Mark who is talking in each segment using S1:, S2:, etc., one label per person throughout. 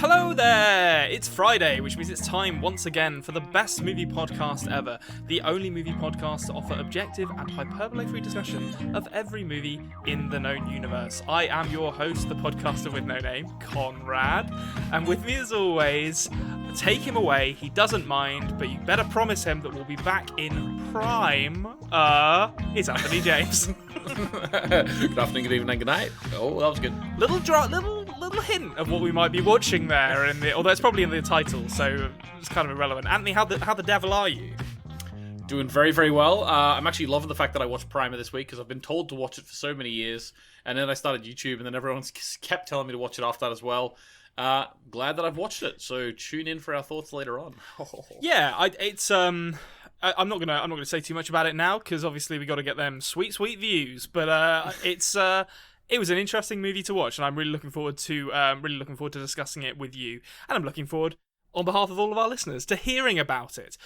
S1: Hello there! It's Friday, which means it's time once again for the best movie podcast ever. The only movie podcast to offer objective and hyperbole-free discussion of every movie in the known universe. I am your host, the podcaster with no name, Konrad. And with me as always, take him away, he doesn't mind, but you better promise him that we'll be back in prime. It's Anthony James.
S2: Good afternoon, good evening, good night. Oh, that was good.
S1: Little hint of what we might be watching there, although it's probably in the title, so it's kind of irrelevant. Anthony, how the devil are you?
S2: Doing very, very well. I'm actually loving the fact that I watched Primer this week, because I've been told to watch it for so many years, and then I started YouTube, and then everyone's kept telling me to watch it after that as well. Glad that I've watched it, so tune in for our thoughts later on.
S1: Yeah, I'm not gonna say too much about it now, because obviously we got to get them sweet views, but it was an interesting movie to watch, and I'm really looking forward to discussing it with you. And I'm looking forward, on behalf of all of our listeners, to hearing about it.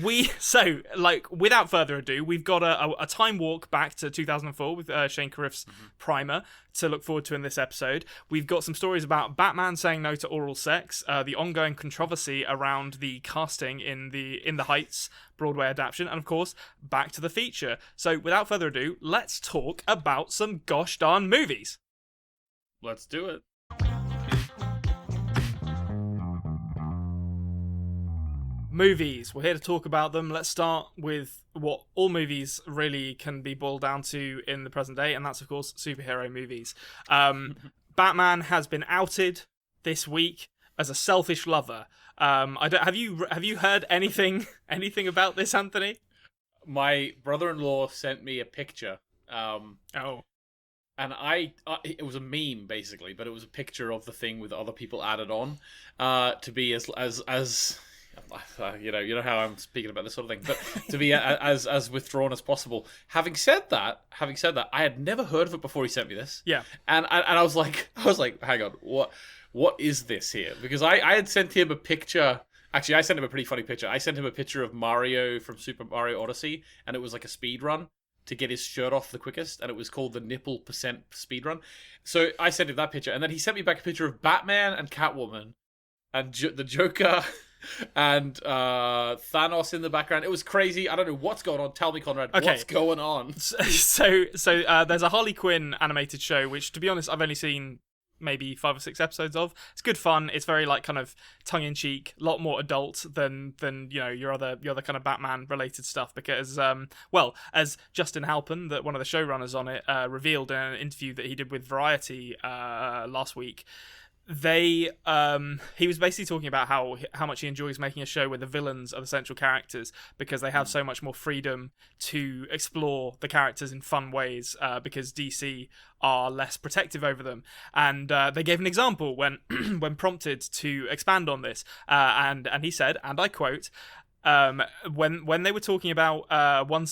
S1: Without further ado, we've got a time walk back to 2004 with Shane Carruth's Primer to look forward to in this episode. We've got some stories about Batman saying no to oral sex, the ongoing controversy around the casting in the Heights Broadway adaptation, and of course, back to the feature. So without further ado, let's talk about some gosh darn movies.
S2: Let's do it.
S1: Movies. We're here to talk about them. Let's start with what all movies really can be boiled down to in the present day, and that's, of course, superhero movies. Batman has been outed this week as a selfish lover. Have you heard anything about this, Anthony?
S2: My brother-in-law sent me a picture.
S1: Oh.
S2: And it was a meme, basically, but it was a picture of the thing with other people added on to be as you know how I'm speaking about this sort of thing, but to be as withdrawn as possible. Having said that, I had never heard of it before he sent me this.
S1: Yeah,
S2: and I was like, hang on, what is this here? Because I had sent him a picture. Actually, I sent him a pretty funny picture. I sent him a picture of Mario from Super Mario Odyssey, and it was like a speed run to get his shirt off the quickest, and it was called the nipple percent speed run. So I sent him that picture, and then he sent me back a picture of Batman and Catwoman and the Joker and Thanos in the background. It was crazy. I don't know what's going on. Tell me, Konrad, what's going on?
S1: So there's a Harley Quinn animated show, which, to be honest, I've only seen maybe 5 or 6 episodes of. It's good fun. It's very like kind of tongue-in-cheek, a lot more adult than your other kind of Batman related stuff, because as Justin Halpin, that one of the showrunners on it, revealed in an interview that he did with Variety last week, he was basically talking about how much he enjoys making a show where the villains are the central characters, because they have so much more freedom to explore the characters in fun ways, because DC are less protective over them. And they gave an example when when prompted to expand on this, and he said, and I quote, when they were talking about one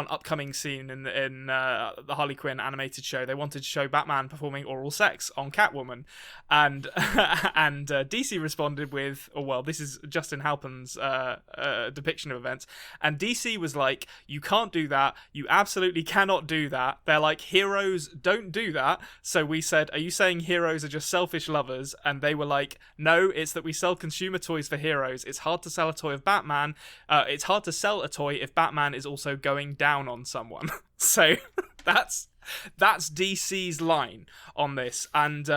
S1: upcoming scene in the Harley Quinn animated show, they wanted to show Batman performing oral sex on Catwoman, and DC responded with, this is Justin Halpin's depiction of events, and DC was like, you can't do that, you absolutely cannot do that. They're like, heroes don't do that. So we said, are you saying heroes are just selfish lovers? And they were like, no, it's that we sell consumer toys for heroes. It's hard to sell a toy of Batman. It's hard to sell a toy if Batman is also going down on someone. So that's DC's line on this. And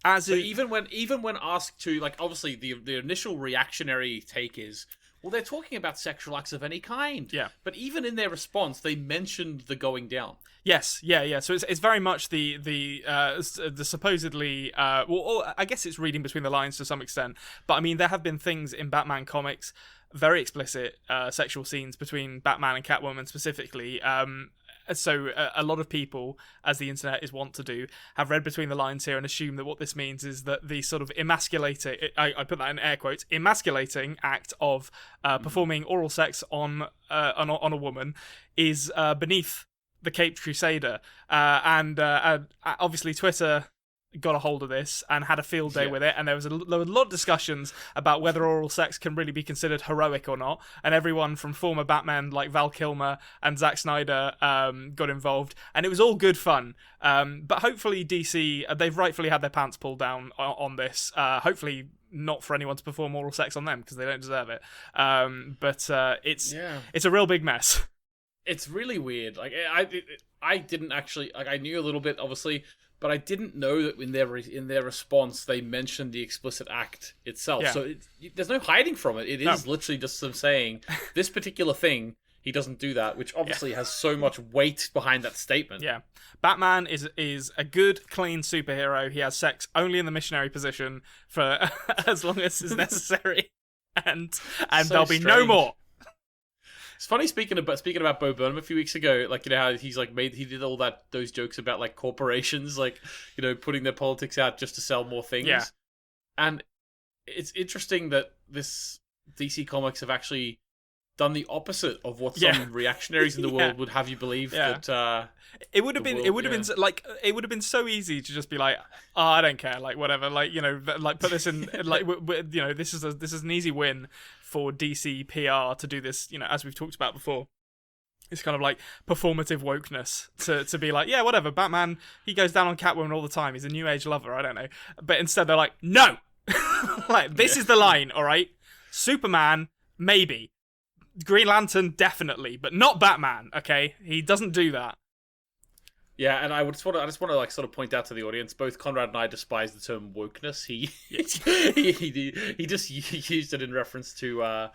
S2: even when asked to, like, obviously the initial reactionary take is, well, they're talking about sexual acts of any kind.
S1: Yeah.
S2: But even in their response, they mentioned the going down.
S1: Yes, yeah. So it's very much the supposedly I guess it's reading between the lines to some extent. But I mean, there have been things in Batman comics, very explicit sexual scenes between Batman and Catwoman specifically. So a lot of people, as the internet is wont to do, have read between the lines here and assume that what this means is that the sort of emasculating, I put that in air quotes, emasculating act of performing oral sex on a woman is beneath the Caped Crusader. And obviously Twitter got a hold of this and had a field day with it, and there were a lot of discussions about whether oral sex can really be considered heroic or not, and everyone from former Batman like Val Kilmer and Zack Snyder got involved, and it was all good fun. But hopefully DC, they've rightfully had their pants pulled down on this. Hopefully not for anyone to perform oral sex on them, because they don't deserve it. But it's a real big mess.
S2: It's really weird. Like I didn't actually, like, I knew a little bit, obviously, but I didn't know that in their response they mentioned the explicit act itself. Yeah. So there's no hiding from it. It is literally just them saying this particular thing. He doesn't do that, which obviously has so much weight behind that statement.
S1: Yeah, Batman is a good, clean superhero. He has sex only in the missionary position for as long as is necessary, and so there'll be no more.
S2: It's funny speaking about Bo Burnham a few weeks ago, like, you know, how he's like he did all those jokes about like corporations, like, you know, putting their politics out just to sell more things.
S1: Yeah. And
S2: it's interesting that this DC Comics have actually done the opposite of what some reactionaries in the world would have you believe that
S1: it would have been so easy to just be like, oh, I don't care, like, whatever, like, you know, like, put this in, like, you know, this is an easy win for DC PR to do this, you know, as we've talked about before. It's kind of like performative wokeness to be like, yeah, whatever, Batman, he goes down on Catwoman all the time, he's a new age lover, I don't know. But instead they're like, no! Like, this is the line, alright? Superman, maybe. Green Lantern, definitely, but not Batman, okay? He doesn't do that.
S2: Yeah, and I just want to like sort of point out to the audience, both Konrad and I despise the term wokeness. He just used it in reference to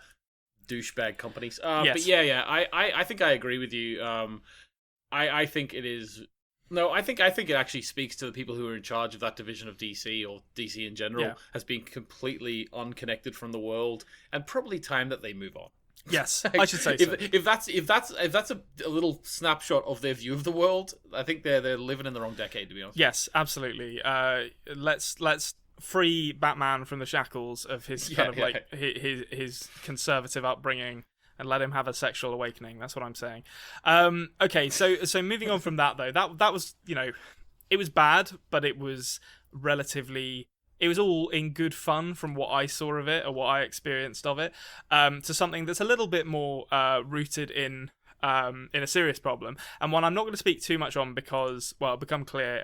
S2: douchebag companies. But yeah, I think I agree with you. I think it is. No, I think it actually speaks to the people who are in charge of that division of DC, or DC in general, as being completely unconnected from the world, and probably time that they move on.
S1: Yes, I should say so.
S2: If that's a little snapshot of their view of the world, I think they're living in the wrong decade, to be honest.
S1: Yes, absolutely. Let's free Batman from the shackles of his his conservative upbringing and let him have a sexual awakening. That's what I'm saying. Okay, so moving on from that though, that was, you know, it was bad, but it was relatively. It was all in good fun from what I saw of it or what I experienced of it, to something that's a little bit more rooted in a serious problem, and one I'm not going to speak too much on because, well, it'll become clear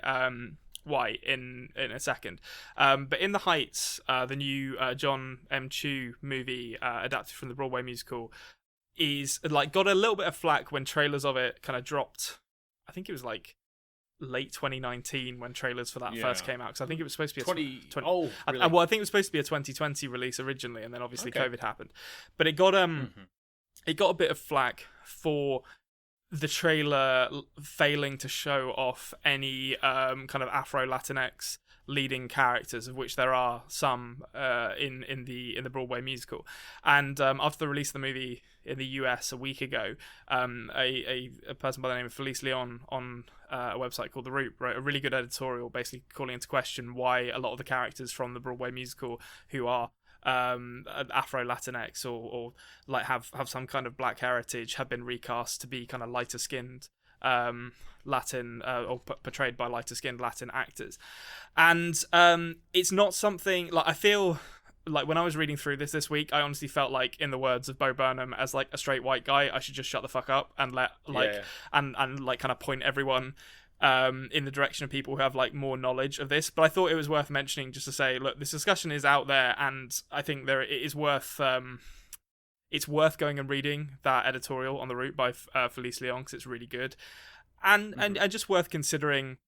S1: why in a second. But In the Heights, the new John M. Chu movie adapted from the Broadway musical, is like got a little bit of flack when trailers of it kind of dropped. I think it was like late 2019 when trailers for that first came out, because I think it was supposed to be
S2: really?
S1: Well, I think it was supposed to be a 2020 release originally, and then obviously COVID happened. But it got it got a bit of flack for the trailer failing to show off any kind of Afro Latinx leading characters, of which there are some in the Broadway musical. And after the release of the movie in the US a week ago, a person by the name of Felice Leon on a website called The Root wrote a really good editorial basically calling into question why a lot of the characters from the Broadway musical who are Afro Latinx or like have some kind of black heritage have been recast to be kind of lighter skinned Latin or portrayed by lighter skinned Latin actors. And it's not something like, I feel like when I was reading through this week, I honestly felt like, in the words of Bo Burnham, as like a straight white guy, I should just shut the fuck up and let and like kind of point everyone in the direction of people who have like more knowledge of this. But I thought it was worth mentioning just to say, look, this discussion is out there, and I think it is worth it's worth going and reading that editorial on The Root by Felice Leon, because it's really good, and just worth considering,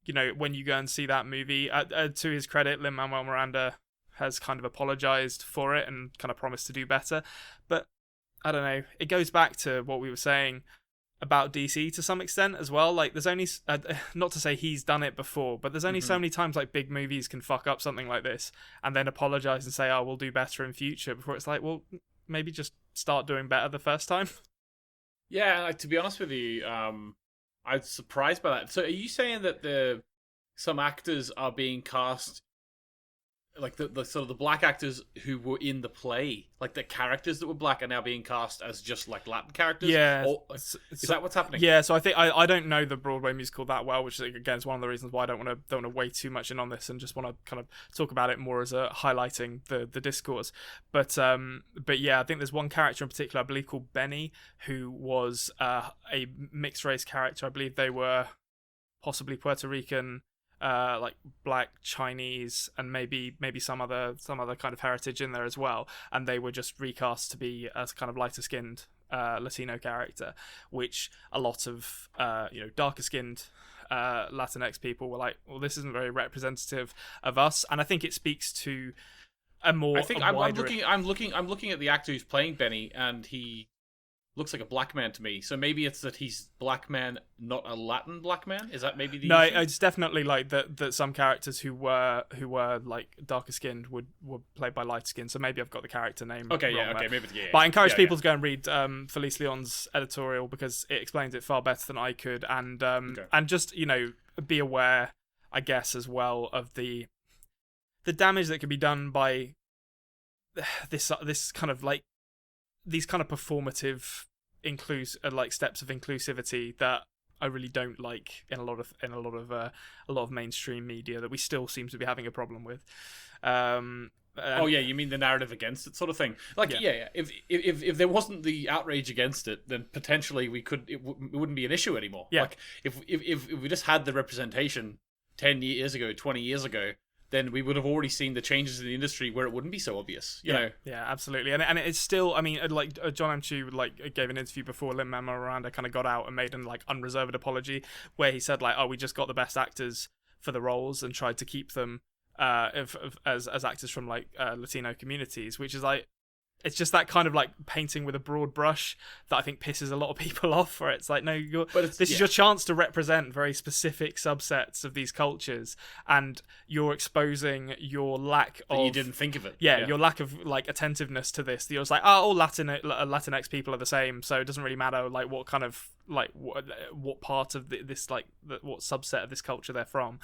S1: you know, when you go and see that movie. To his credit, Lin-Manuel Miranda has kind of apologized for it and kind of promised to do better, but I don't know, it goes back to what we were saying about DC to some extent as well. Like, there's only not to say he's done it before, but there's only so many times like big movies can fuck up something like this and then apologize and say, oh, we'll do better in future, before it's like, well, maybe just start doing better the first time.
S2: Yeah, like, to be honest with you, I'm surprised by that. So are you saying that some actors are being cast like the sort of the black actors who were in the play, like the characters that were black, are now being cast as just like Latin characters.
S1: Yeah,
S2: is that what's happening?
S1: Yeah, so I think I don't know the Broadway musical that well, which again is one of the reasons why I don't want to weigh too much in on this and just want to kind of talk about it more as a highlighting the discourse. But yeah, I think there's one character in particular, I believe, called Benny, who was a mixed race character. I believe they were possibly Puerto Rican, like black, Chinese, and maybe some other kind of heritage in there as well, and they were just recast to be as kind of lighter skinned Latino character, which a lot of darker skinned Latinx people were like, well, this isn't very representative of us, and I think it speaks to a more. I think
S2: I'm looking at the actor who's playing Benny, and he looks like a black man to me. So maybe it's that he's black man, not a Latin black man. Is that maybe the
S1: no?
S2: issue?
S1: It's definitely like that. Some characters who were like darker skinned were played by light skin. So maybe I've got the character name.
S2: Okay,
S1: wrong
S2: yeah, okay,
S1: there.
S2: maybe. Yeah,
S1: but I encourage people to go and read Felice Leon's editorial because it explains it far better than I could, and just be aware, I guess, as well of the damage that can be done by this kind of like these kind of performative steps of inclusivity that I really don't like in a lot of mainstream media that we still seem to be having a problem with.
S2: You mean the narrative against it, sort of thing? Like, yeah. If there wasn't the outrage against it, then potentially it wouldn't be an issue anymore.
S1: Yeah.
S2: Like if we just had the representation 10 years ago, 20 years ago, then we would have already seen the changes in the industry where it wouldn't be so obvious, you know?
S1: Yeah, absolutely. And it's still, I mean, like John M. Chu gave an interview before Lin-Manuel Miranda kind of got out and made an unreserved apology where he said we just got the best actors for the roles and tried to keep them as actors from Latino communities, which is it's just that kind of painting with a broad brush that I think pisses a lot of people off. Where it's like, no, this is your chance to represent very specific subsets of these cultures, and you're exposing your lack of.
S2: You didn't think of it.
S1: Yeah, your lack of attentiveness to this. You're just like, all Latinx people are the same, so it doesn't really matter what kind of what part of what subset of this culture they're from,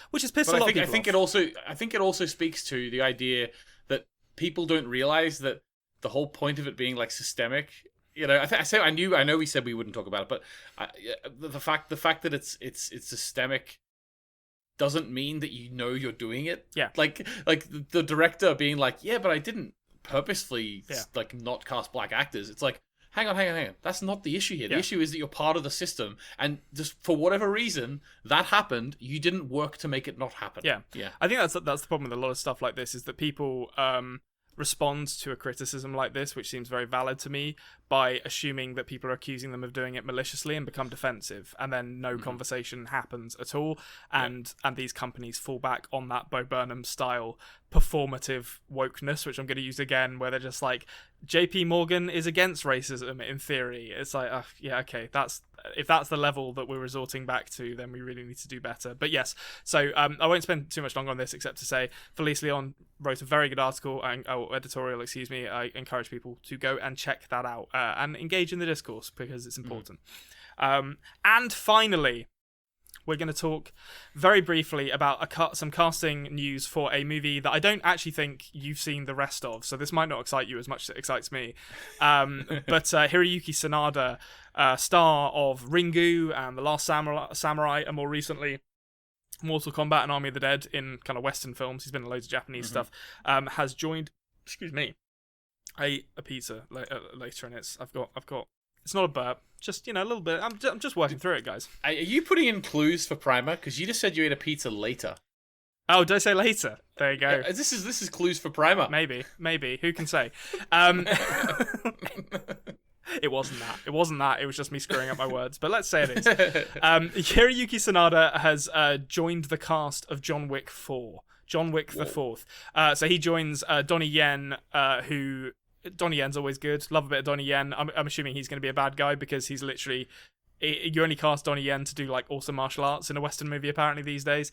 S1: which has pissed a lot of people off.
S2: I think it also speaks to the idea that people don't realize that the whole point of it being systemic. I know we said we wouldn't talk about it, but the fact that it's systemic doesn't mean that you're doing it.
S1: Yeah.
S2: Like the director being like, yeah, but I didn't purposefully not cast black actors. It's like, hang on. That's not the issue here. The issue is that you're part of the system, and just for whatever reason that happened, you didn't work to make it not happen.
S1: Yeah. I think that's the problem with a lot of stuff like this, is that people respond to a criticism like this, which seems very valid to me, by assuming that people are accusing them of doing it maliciously and become defensive, and then no conversation happens at all, and these companies fall back on that Bo Burnham style performative wokeness, which I'm going to use again, where they're just like, JP Morgan is against racism in theory. It's like, okay, if that's the level that we're resorting back to, then we really need to do better. But yes, so I won't spend too much longer on this, except to say Felice Leon wrote a very good article, editorial, I encourage people to go and check that out and engage in the discourse, because it's important. And finally, we're going to talk very briefly about some casting news for a movie that I don't actually think you've seen the rest of, so this might not excite you as much as it excites me. But Hiroyuki Sanada, star of Ringu and The Last Samurai, and more recently Mortal Kombat and Army of the Dead in kind of Western films. He's been in loads of Japanese stuff. Has joined. Excuse me. I ate a pizza later, and I've got. It's not a burp, just a little bit. I'm just working through it, guys.
S2: Are you putting in clues for Primer? Because you just said you ate a pizza later.
S1: Oh, did I say later? There you go.
S2: This is clues for Primer.
S1: Maybe. Who can say? It wasn't that. It was just me screwing up my words. But let's say it is. Hiroyuki Sanada has joined the cast of John Wick 4. John Wick the Fourth. So he joins Donnie Yen, who... Donnie Yen's always good. Love a bit of Donnie Yen. I'm assuming he's going to be a bad guy because he's literally you only cast Donnie Yen to do like awesome martial arts in a Western movie apparently these days.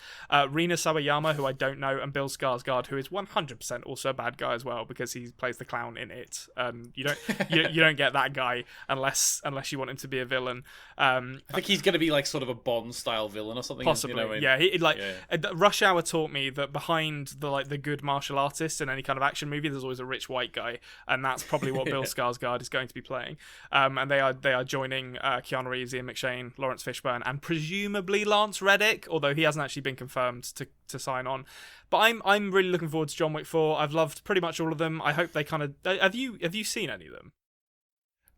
S1: Rina Sawayama, who I don't know, and Bill Skarsgård, who is 100% also a bad guy as well because he plays the clown in it. You don't you don't get that guy unless you want him to be a villain.
S2: I think he's going to be like sort of a Bond style villain or something.
S1: Possibly,
S2: you know,
S1: yeah. Rush Hour taught me that behind the good martial artist in any kind of action movie, there's always a rich white guy, and that's probably what Bill Skarsgård is going to be playing. And they are joining Keanu Reeves, Ian McShane, Lawrence Fishburne, and presumably Lance Reddick, although he hasn't actually been confirmed to sign on. But I'm really looking forward to John Wick 4. I've loved pretty much all of them. I hope they kind of have you seen any of them?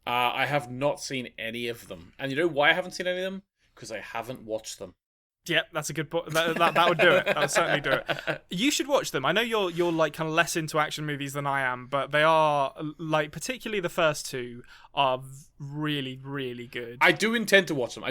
S2: I have not seen any of them, and you know why I haven't seen any of them? Because I haven't watched them.
S1: Yeah, that's a good point. That would do it. That would certainly do it. You should watch them. I know you're like kind of less into action movies than I am, but they are like, particularly the first two are really, really good.
S2: I do intend to watch them. I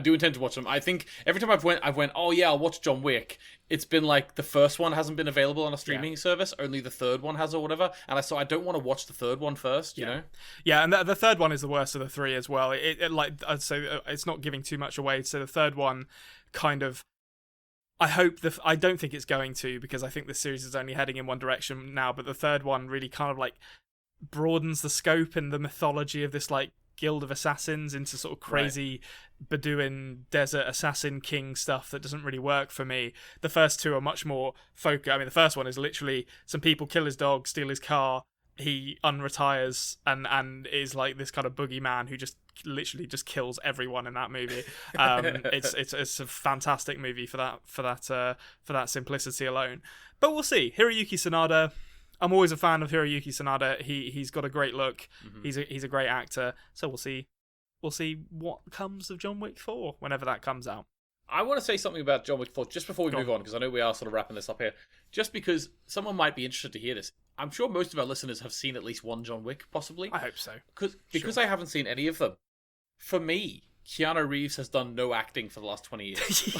S2: think every time I've went, oh yeah, I'll watch John Wick. It's been like the first one hasn't been available on a streaming service. Only the third one has or whatever. And I don't want to watch the third one first, you know?
S1: Yeah, and the third one is the worst of the three as well. It like, I'd say it's not giving too much away. So the third one kind of, I don't think it's going to, because I think the series is only heading in one direction now, but the third one really kind of like broadens the scope and the mythology of this like guild of assassins into sort of crazy Bedouin desert assassin king stuff that doesn't really work for me. The first two are much more focused. I mean, the first one is literally some people kill his dog, steal his car, he unretires and is like this kind of boogeyman who just literally just kills everyone in that movie. It's a fantastic movie for that simplicity alone. But we'll see. Hiroyuki Sanada. I'm always a fan of Hiroyuki Sanada. He's got a great look. Mm-hmm. He's a great actor. So we'll see what comes of John Wick 4 whenever that comes out.
S2: I want to say something about John Wick 4 just before we move on, because I know we are sort of wrapping this up here. Just because someone might be interested to hear this. I'm sure most of our listeners have seen at least one John Wick, possibly.
S1: I hope so.
S2: Because I haven't seen any of them. For me, Keanu Reeves has done no acting for the last 20 years.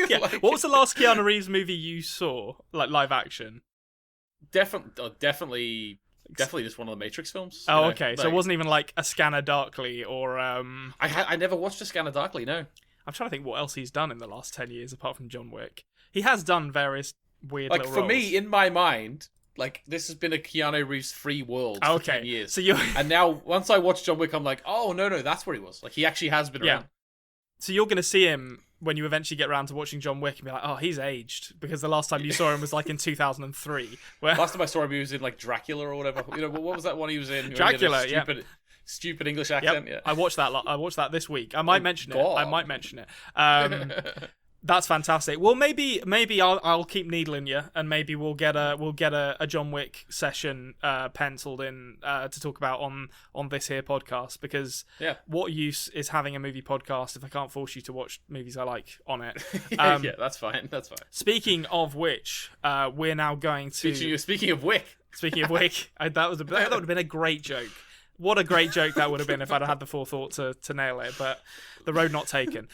S1: Yeah. What was the last Keanu Reeves movie you saw, like live action?
S2: Definitely just one of the Matrix films.
S1: Oh, okay. So it wasn't even like A Scanner Darkly or...
S2: I never watched A Scanner Darkly, no.
S1: I'm trying to think what else he's done in the last 10 years apart from John Wick. He has done various weird little roles.
S2: For me, in my mind, like, this has been a Keanu Reeves free world for 10 years.
S1: So
S2: and now, once I watch John Wick, I'm like, oh, no, that's where he was. Like, he actually has been around.
S1: So you're going to see him when you eventually get around to watching John Wick and be like, oh, he's aged. Because the last time you saw him was like in 2003.
S2: Last time I saw him, he was in like Dracula or whatever. You know, what was that one he was in?
S1: Dracula,
S2: Stupid English accent.
S1: Yep. Yeah. I watched that this week. I might mention it. That's fantastic. Well, maybe I'll keep needling you, and maybe we'll get a John Wick session penciled in to talk about on this here podcast, because what use is having a movie podcast if I can't force you to watch movies I like on it?
S2: Yeah, that's fine.
S1: Speaking of which, we're now going to
S2: speaking of Wick.
S1: That would have been a great joke. What a great joke that would have been if I'd had the forethought to nail it, but the road not taken.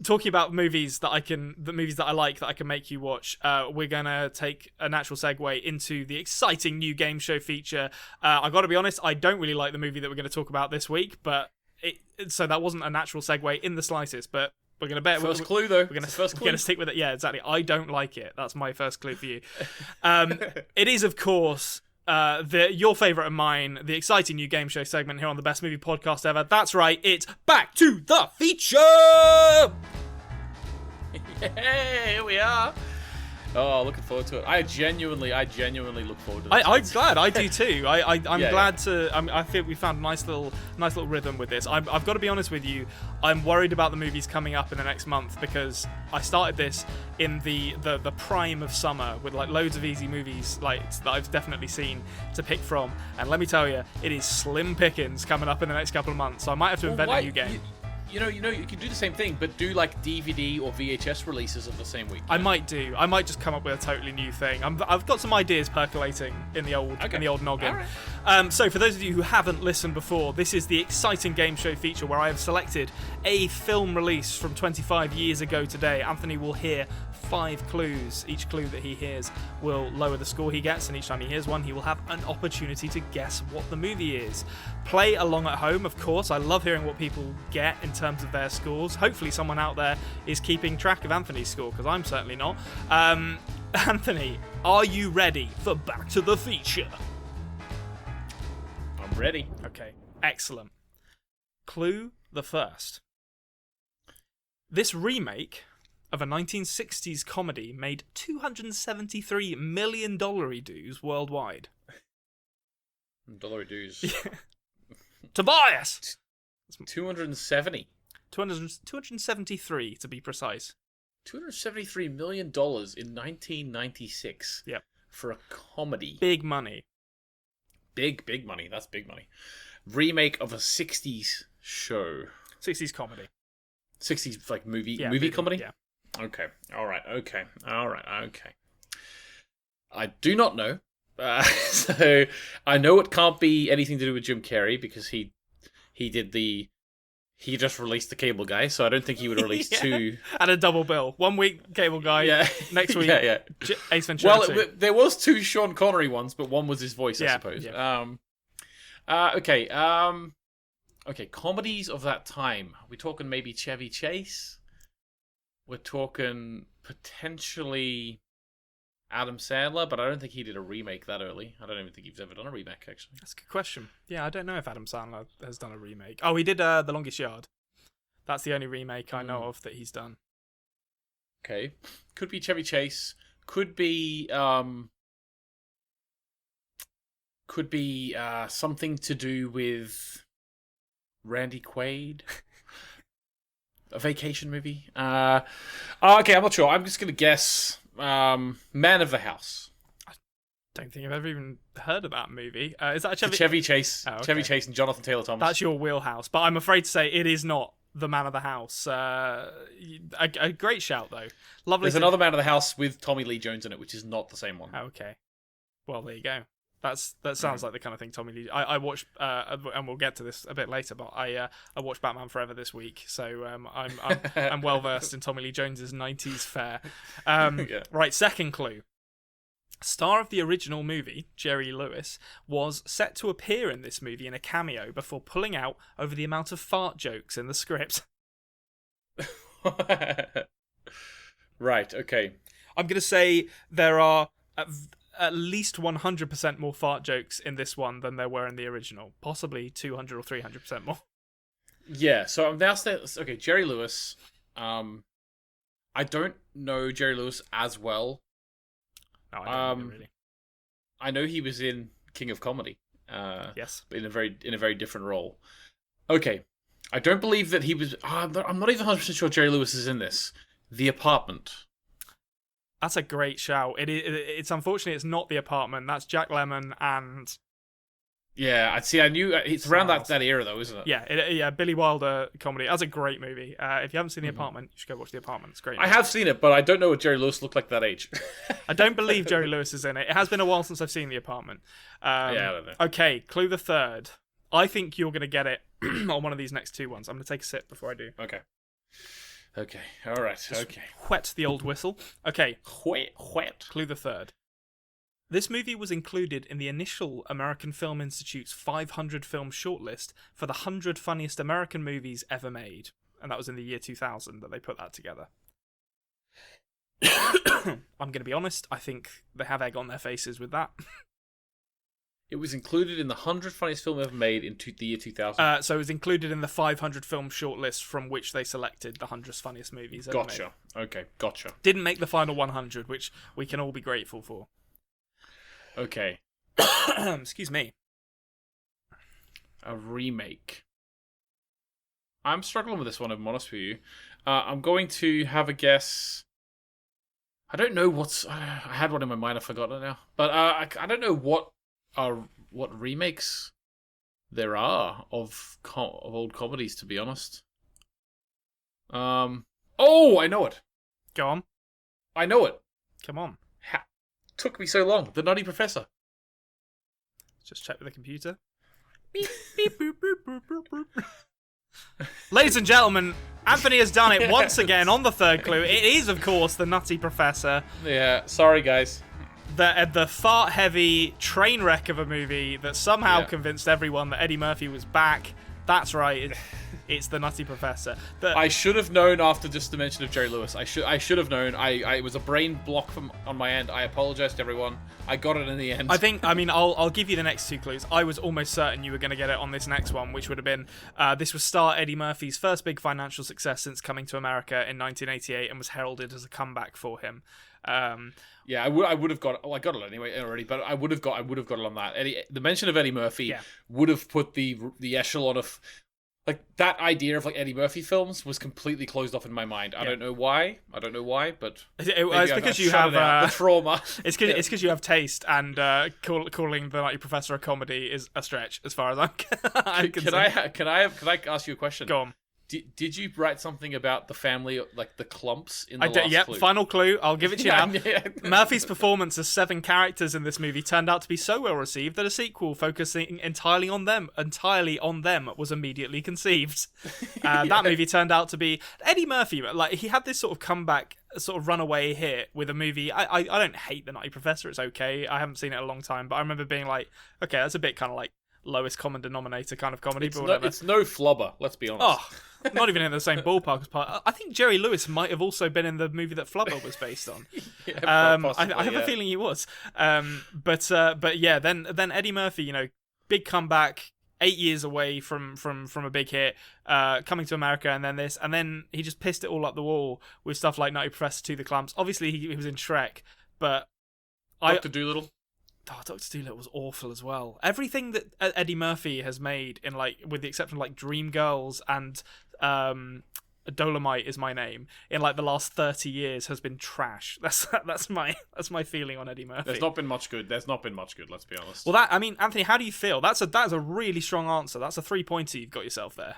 S1: Talking about movies that I like that I can make you watch, we're gonna take a natural segue into the exciting new game show feature. I got to be honest, I don't really like the movie that we're going to talk about this week, but so that wasn't a natural segue in the slightest. But we're gonna bet
S2: first clue though.
S1: We're gonna stick with it. Yeah, exactly. I don't like it. That's my first clue for you. It is, of course, your favourite and mine, the exciting new game show segment here on the Best Movie Podcast Ever. That's right, it's Back to the Feature!
S2: Yeah, here we are. Oh, looking forward to it. I genuinely look forward to this.
S1: I'm glad. I do too. I'm glad to. I feel we found a nice little rhythm with this. I've got to be honest with you. I'm worried about the movies coming up in the next month, because I started this in the prime of summer with like loads of easy movies like that I've definitely seen to pick from. And let me tell you, it is slim pickings coming up in the next couple of months. So I might have to invent a new game.
S2: You know, you can do the same thing, but do like DVD or VHS releases of the same week.
S1: I might just come up with a totally new thing. I've got some ideas percolating in the old noggin. Right. So for those of you who haven't listened before, this is the exciting game show feature where I have selected a film release from 25 years ago today. Anthony will hear 5 clues. Each clue that he hears will lower the score he gets, and each time he hears one, he will have an opportunity to guess what the movie is. Play along at home, of course. I love hearing what people get in terms of their scores. Hopefully someone out there is keeping track of Anthony's score, because I'm certainly not. Anthony, are you ready for Back to the Feature?
S2: I'm ready.
S1: Okay, excellent. Clue the first. This remake of a 1960s comedy made $273 million dues worldwide.
S2: Dollary dues.
S1: Tobias!
S2: 270.
S1: 273 to be precise.
S2: $273 million in 1996.
S1: Yep.
S2: For a comedy.
S1: Big money.
S2: Big money. That's big money. Remake of a 60s show.
S1: 60s comedy.
S2: 60s like movie comedy?
S1: Yeah.
S2: Okay. All right. I do not know. So I know it can't be anything to do with Jim Carrey because he just released the Cable Guy, so I don't think he would release two.
S1: And a double bill. 1 week Cable Guy, next week Ace Ventura.
S2: Well, there was two Sean Connery ones, but one was his voice, I suppose.
S1: Yeah.
S2: Okay, comedies of that time. We're talking maybe Chevy Chase. We're talking potentially Adam Sandler, but I don't think he did a remake that early. I don't even think he's ever done a remake, actually.
S1: That's a good question. Yeah, I don't know if Adam Sandler has done a remake. Oh, he did The Longest Yard. That's the only remake I know of that he's done.
S2: Okay. Could be Chevy Chase. Could be something to do with Randy Quaid. A vacation movie. Okay, I'm not sure. I'm just going to guess Man of the House.
S1: I don't think I've ever even heard of that movie. Is that a
S2: Chevy Chase?
S1: Oh, okay.
S2: Chevy Chase and Jonathan Taylor Thomas.
S1: That's your wheelhouse, but I'm afraid to say it is not the Man of the House. A great shout, though. Lovely.
S2: There's another Man of the House with Tommy Lee Jones in it, which is not the same one.
S1: Okay. Well, there you go. That sounds like the kind of thing Tommy Lee. I watched, and we'll get to this a bit later, but I watched Batman Forever this week, so I'm well versed in Tommy Lee Jones's 90s fare.
S2: Yeah.
S1: Right, second clue. Star of the original movie, Jerry Lewis, was set to appear in this movie in a cameo before pulling out over the amount of fart jokes in the script.
S2: Right. Okay.
S1: I'm gonna say there are at least 100% more fart jokes in this one than there were in the original. Possibly 200 or 300% more.
S2: Yeah, so I'm now saying, okay, Jerry Lewis. I don't know Jerry Lewis as well.
S1: No, I don't really.
S2: I know he was in King of Comedy.
S1: Yes.
S2: In a very different role. Okay, I don't believe that he was. I'm not even 100% sure Jerry Lewis is in this. The Apartment.
S1: That's a great shout. It's unfortunately it's not The Apartment. That's Jack Lemmon and
S2: yeah. I knew it's around that era though, isn't it?
S1: Yeah, Billy Wilder comedy. That's a great movie. If you haven't seen The Apartment, you should go watch The Apartment. It's great.
S2: I have seen it, but I don't know what Jerry Lewis looked like that age.
S1: I don't believe Jerry Lewis is in it. It has been a while since I've seen The Apartment.
S2: Yeah, I don't know.
S1: Okay, clue the third. I think you're going to get it on one of these next two ones. I'm going to take a sip before I do.
S2: Okay. All right. Okay.
S1: Whet the old whistle. Okay.
S2: Whet.
S1: Clue the third. This movie was included in the initial American Film Institute's 500 film shortlist for the 100 funniest American movies ever made. And that was in the year 2000 that they put that together. I'm going to be honest, I think they have egg on their faces with that.
S2: It was included in the 100 funniest film ever made in the year 2000.
S1: So it was included in the 500 film shortlist from which they selected the 100 funniest movies ever made.
S2: Okay, gotcha.
S1: Didn't make the final 100, which we can all be grateful for.
S2: Okay.
S1: Excuse me.
S2: A remake. I'm struggling with this one, if I'm honest with you. I'm going to have a guess. I don't know what's... I had one in my mind, I forgot it now. But I don't know what remakes there are of old comedies, to be honest. Oh, I know it.
S1: Go on.
S2: I know it.
S1: Come on.
S2: Took me so long. The Nutty Professor.
S1: Just check with the computer. Beep, beep, boop, boop, boop, boop, boop. Ladies and gentlemen, Anthony has done it once again on the third clue. It is, of course, the Nutty Professor.
S2: Yeah, sorry, guys.
S1: The fart-heavy train wreck of a movie that somehow convinced everyone that Eddie Murphy was back. That's right. It's the Nutty Professor.
S2: I should have known after just the mention of Jerry Lewis. I should have known. It was a brain block on my end. I apologize to everyone. I got it in the end.
S1: I'll give you the next 2 clues. I was almost certain you were going to get it on this next one, which would have been this was star Eddie Murphy's first big financial success since coming to America in 1988, and was heralded as a comeback for him.
S2: Yeah, I would have got it. Oh, I got it anyway already, but I would have got it on that. The mention of Eddie Murphy would have put the echelon of like that idea of like Eddie Murphy films was completely closed off in my mind. I don't know why, but
S1: it's because you have
S2: the trauma.
S1: It's because you have taste, and calling the Nutty Professor a comedy is a stretch as far as I'm concerned.
S2: Can I ask you a question?
S1: Go on.
S2: Did you write something about the family, like the Klumps in the last clue?
S1: Final clue. I'll give it to you now. Murphy's performance as 7 characters in this movie turned out to be so well received that a sequel focusing entirely on them was immediately conceived. That movie turned out to be Eddie Murphy. Like, he had this sort of comeback, sort of runaway hit with a movie. I don't hate The Nutty Professor. It's okay. I haven't seen it in a long time, but I remember being like, okay, that's a bit kind of like lowest common denominator kind of comedy.
S2: It's no flubber, let's be honest.
S1: Oh, not even in the same ballpark as part. I think Jerry Lewis might have also been in the movie that Flubber was based on.
S2: Possibly,
S1: I have a feeling he was. But yeah, then Eddie Murphy, big comeback, 8 years away from a big hit, coming to America, and then he just pissed it all up the wall with stuff like Nutty Professor 2: The Clumps. Obviously, he was in Shrek, but
S2: Dr. Dolittle.
S1: Oh, Dr. Dolittle was awful as well. Everything that Eddie Murphy has made in with the exception of Dreamgirls and Dolomite Is My Name in the last 30 years has been trash. That's my feeling on Eddie Murphy.
S2: There's not been much good. Let's be honest.
S1: Well, Anthony, how do you feel? That's a really strong answer. That's a 3-pointer you've got yourself there.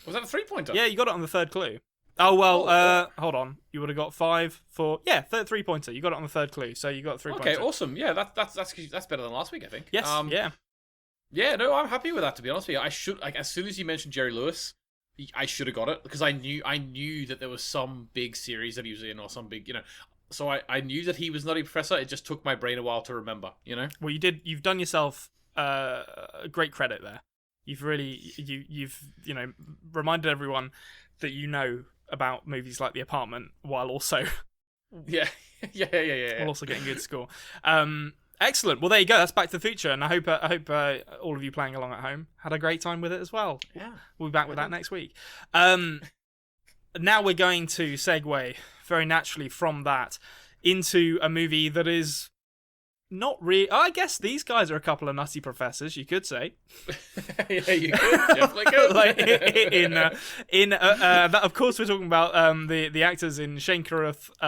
S2: Was that a 3-pointer?
S1: Yeah, you got it on the third clue. Oh, well, hold on. You would have got 5 for... Yeah, 3-pointer. You got it on the third clue, so you got 3-pointer.
S2: Okay, awesome. Yeah, that's better than last week, I think.
S1: Yes, yeah.
S2: Yeah, no, I'm happy with that, to be honest with you. I should... as soon as you mentioned Jerry Lewis, I should have got it, because I knew that there was some big series that he was in, or some big, So I knew that he was Nutty Professor. It just took my brain a while to remember,
S1: Well, you've done yourself great credit there. You've really... You've reminded everyone that about movies like The Apartment, while also
S2: yeah.
S1: while also getting good score. Excellent. Well, there you go. That's Back to the Future, and I hope all of you playing along at home had a great time with it as well.
S2: Yeah,
S1: we'll be back with that next week. Now we're going to segue very naturally from that into a movie that is not really... I guess these guys are a couple of nutty professors, you could say.
S2: Yeah, you could. Definitely could.
S1: That, of course, we're talking about the actors in Shane Carruth's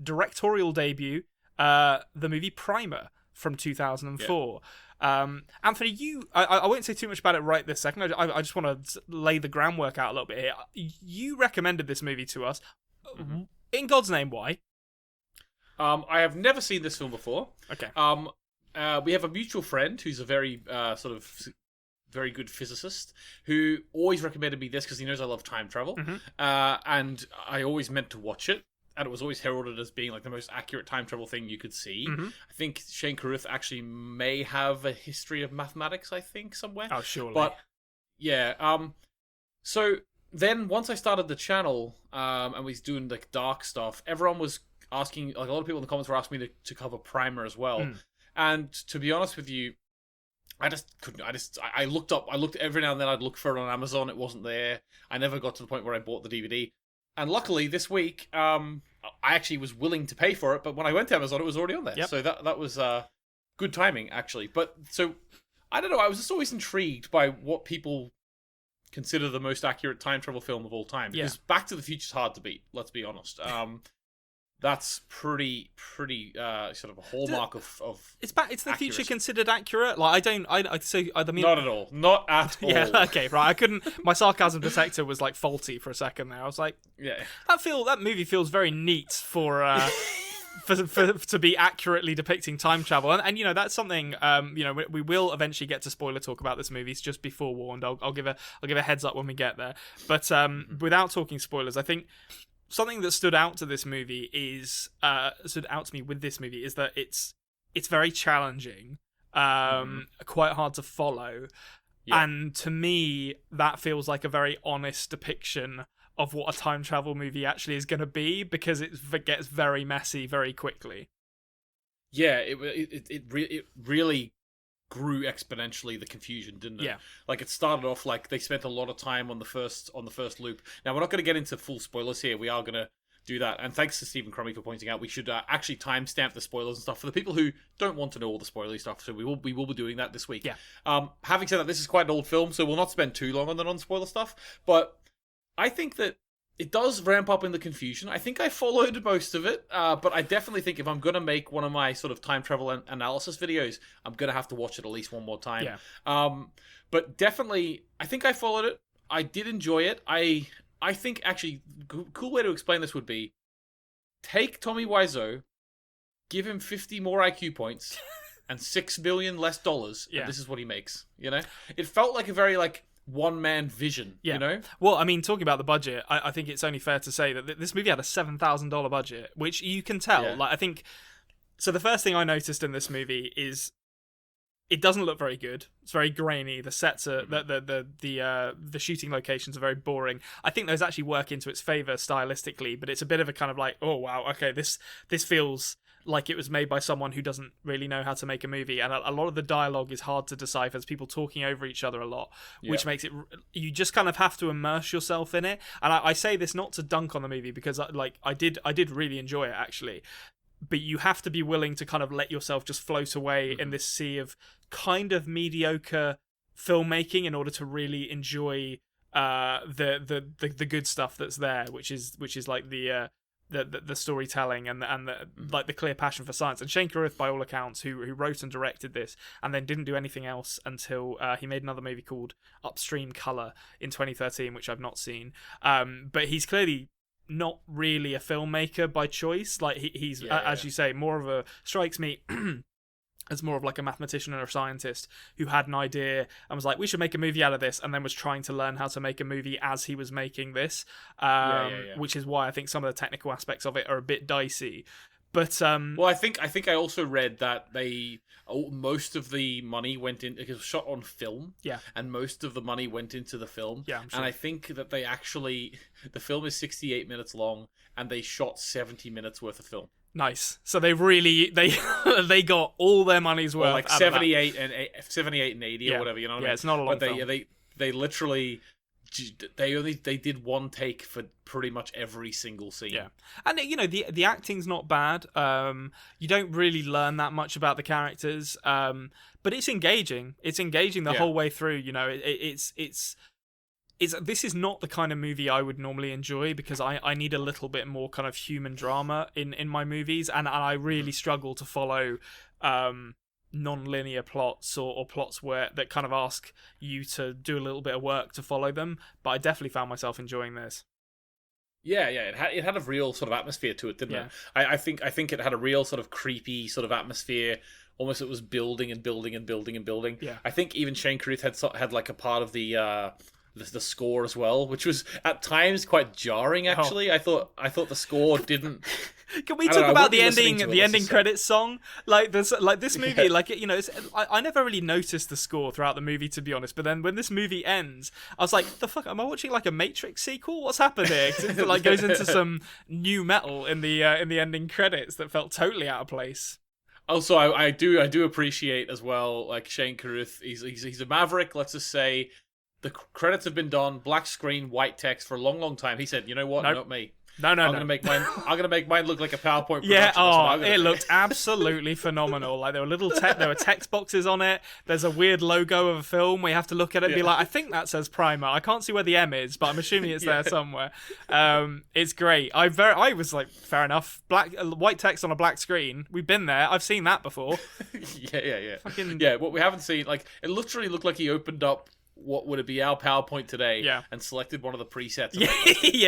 S1: directorial debut, the movie Primer from 2004. Yeah. Anthony, I won't say too much about it right this second. I just want to lay the groundwork out a little bit here. You recommended this movie to us. Mm-hmm. In God's name, why?
S2: I have never seen this film before.
S1: Okay.
S2: We have a mutual friend who's a very very good physicist who always recommended me this because he knows I love time travel.
S1: Mm-hmm.
S2: And I always meant to watch it. And it was always heralded as being the most accurate time travel thing you could see.
S1: Mm-hmm.
S2: I think Shane Carruth actually may have a history of mathematics, somewhere.
S1: Oh, surely.
S2: But, yeah. So then once I started the channel and we was doing dark stuff, everyone was asking, a lot of people in the comments were asking me to cover Primer as well. And to be honest with you, I just couldn't. I looked every now and then. I'd look for it on Amazon. It wasn't there. I never got to the point where I bought the DVD. And luckily this week, I actually was willing to pay for it. But when I went to Amazon, it was already on there.
S1: Yep.
S2: So that was good timing, actually. But so I don't know. I was just always intrigued by what people consider the most accurate time travel film of all time. Because Back to the Future is hard to beat. Let's be honest. That's pretty sort of a hallmark of
S1: It's Back to the Future considered accurate? I mean,
S2: not at all. Not at all.
S1: Yeah, okay, right. I couldn't. My sarcasm detector was faulty for a second there. I was like,
S2: yeah,
S1: that movie feels very neat for to be accurately depicting time travel, and that's something we will eventually get to spoiler talk about this movie. It's just be forewarned. I'll give a heads up when we get there. But without talking spoilers, I think something that stood out to me with this movie is that it's very challenging, quite hard to follow. And to me, that feels like a very honest depiction of what a time travel movie actually is going to be, because it gets very messy very quickly.
S2: Yeah, it really grew exponentially, the confusion, didn't it?
S1: Yeah.
S2: Like, it started off like they spent a lot of time on the first loop. Now, we're not going to get into full spoilers here. We are going to do that. And thanks to Stephen Crummy for pointing out we should actually timestamp the spoilers and stuff for the people who don't want to know all the spoilery stuff. So we will be doing that this week.
S1: Yeah.
S2: Having said that, this is quite an old film, so we'll not spend too long on the non-spoiler stuff. But I think that it does ramp up in the confusion. I think I followed most of it, but I definitely think if I'm going to make one of my sort of time travel analysis videos, I'm going to have to watch it at least one more time.
S1: Yeah.
S2: But definitely, I think I followed it. I did enjoy it. I think, actually, cool way to explain this would be, take Tommy Wiseau, give him 50 more IQ points, and $6 billion less dollars, and this is what he makes, you know? It felt like a very, like, one-man vision, you know?
S1: Well, I mean, talking about the budget, I think it's only fair to say that this movie had a $7,000 budget, which you can tell.
S2: Yeah.
S1: Like, I think... So the first thing I noticed in this movie is it doesn't look very good. It's very grainy. The sets are... The shooting locations are very boring. I think those actually work into its favour stylistically, but it's a bit of a kind of like, oh, wow, okay, this feels like it was made by someone who doesn't really know how to make a movie, and a lot of the dialogue is hard to decipher. There's people talking over each other a lot, which makes it... You just kind of have to immerse yourself in it. And I say this not to dunk on the movie, because I did really enjoy it, actually. But you have to be willing to kind of let yourself just float away in this sea of kind of filmmaking in order to really enjoy the good stuff that's there, which is like the storytelling and like the clear passion for science. And Shane Carruth, by all accounts, who wrote and directed this and then didn't do anything else until he made another movie called Upstream Color in 2013, which I've not seen. But he's clearly not really a filmmaker by choice. Like he's as you say, more of a... strikes me as more of like a mathematician or a scientist who had an idea and was like, we should make a movie out of this, and then was trying to learn how to make a movie as he was making this, which is why I think some of the technical aspects of it are a bit dicey. But
S2: well, I think I also read that most of the money went in... It was shot on film, and most of the money went into the film.
S1: Yeah, I'm sure.
S2: And I think that they actually... The film is 68 minutes long, and they shot 70 minutes worth of film.
S1: Nice. So they really they got all their money's worth.
S2: Or like 78 and 80 or whatever. You know what I mean?
S1: Yeah, it's not a long film.
S2: They literally... They did one take for pretty much every single scene. Yeah,
S1: and you know the acting's not bad. You don't really learn that much about the characters, but it's engaging. It's engaging the whole way through. You know, it's this is not the kind of movie I would normally enjoy, because I need a little bit more kind of human drama in my movies, and I really struggle to follow non-linear plots or plots that kind of ask you to do a little bit of work to follow them. But I definitely found myself enjoying this.
S2: Yeah, it had a real sort of atmosphere to it, didn't it? I think it had a real sort of creepy sort of atmosphere. Almost it was building and building and building and building.
S1: Yeah.
S2: I think even Shane Carruth had like a part of the score as well, which was at times quite jarring. Actually, I thought the score didn't.
S1: Can we talk about the ending credits song? Like this movie, like you know, I never really noticed the score throughout the movie, to be honest. But then when this movie ends, I was like, "The fuck? Am I watching like a Matrix sequel? What's happened here?" 'Cause it like goes into some new metal in the ending credits that felt totally out of place.
S2: Also, I do appreciate as well, like Shane Carruth. He's a maverick. Let's just say. The credits have been done, black screen, white text for a long, long time. He said, "You know what? Nope. Not me.
S1: No.
S2: I'm gonna make mine look like a PowerPoint production."
S1: Yeah. It looked absolutely phenomenal. Like there were text boxes on it. There's a weird logo of a film where you have to look at it and be like, I think that says Primer. I can't see where the M is, but I'm assuming it's there somewhere. It's great. I was like, fair enough. White text on a black screen. We've been there. I've seen that before.
S2: Yeah. What we haven't seen, like it literally looked like he opened up. What would it be, our PowerPoint today?
S1: Yeah.
S2: And selected one of the presets.
S1: Yeah,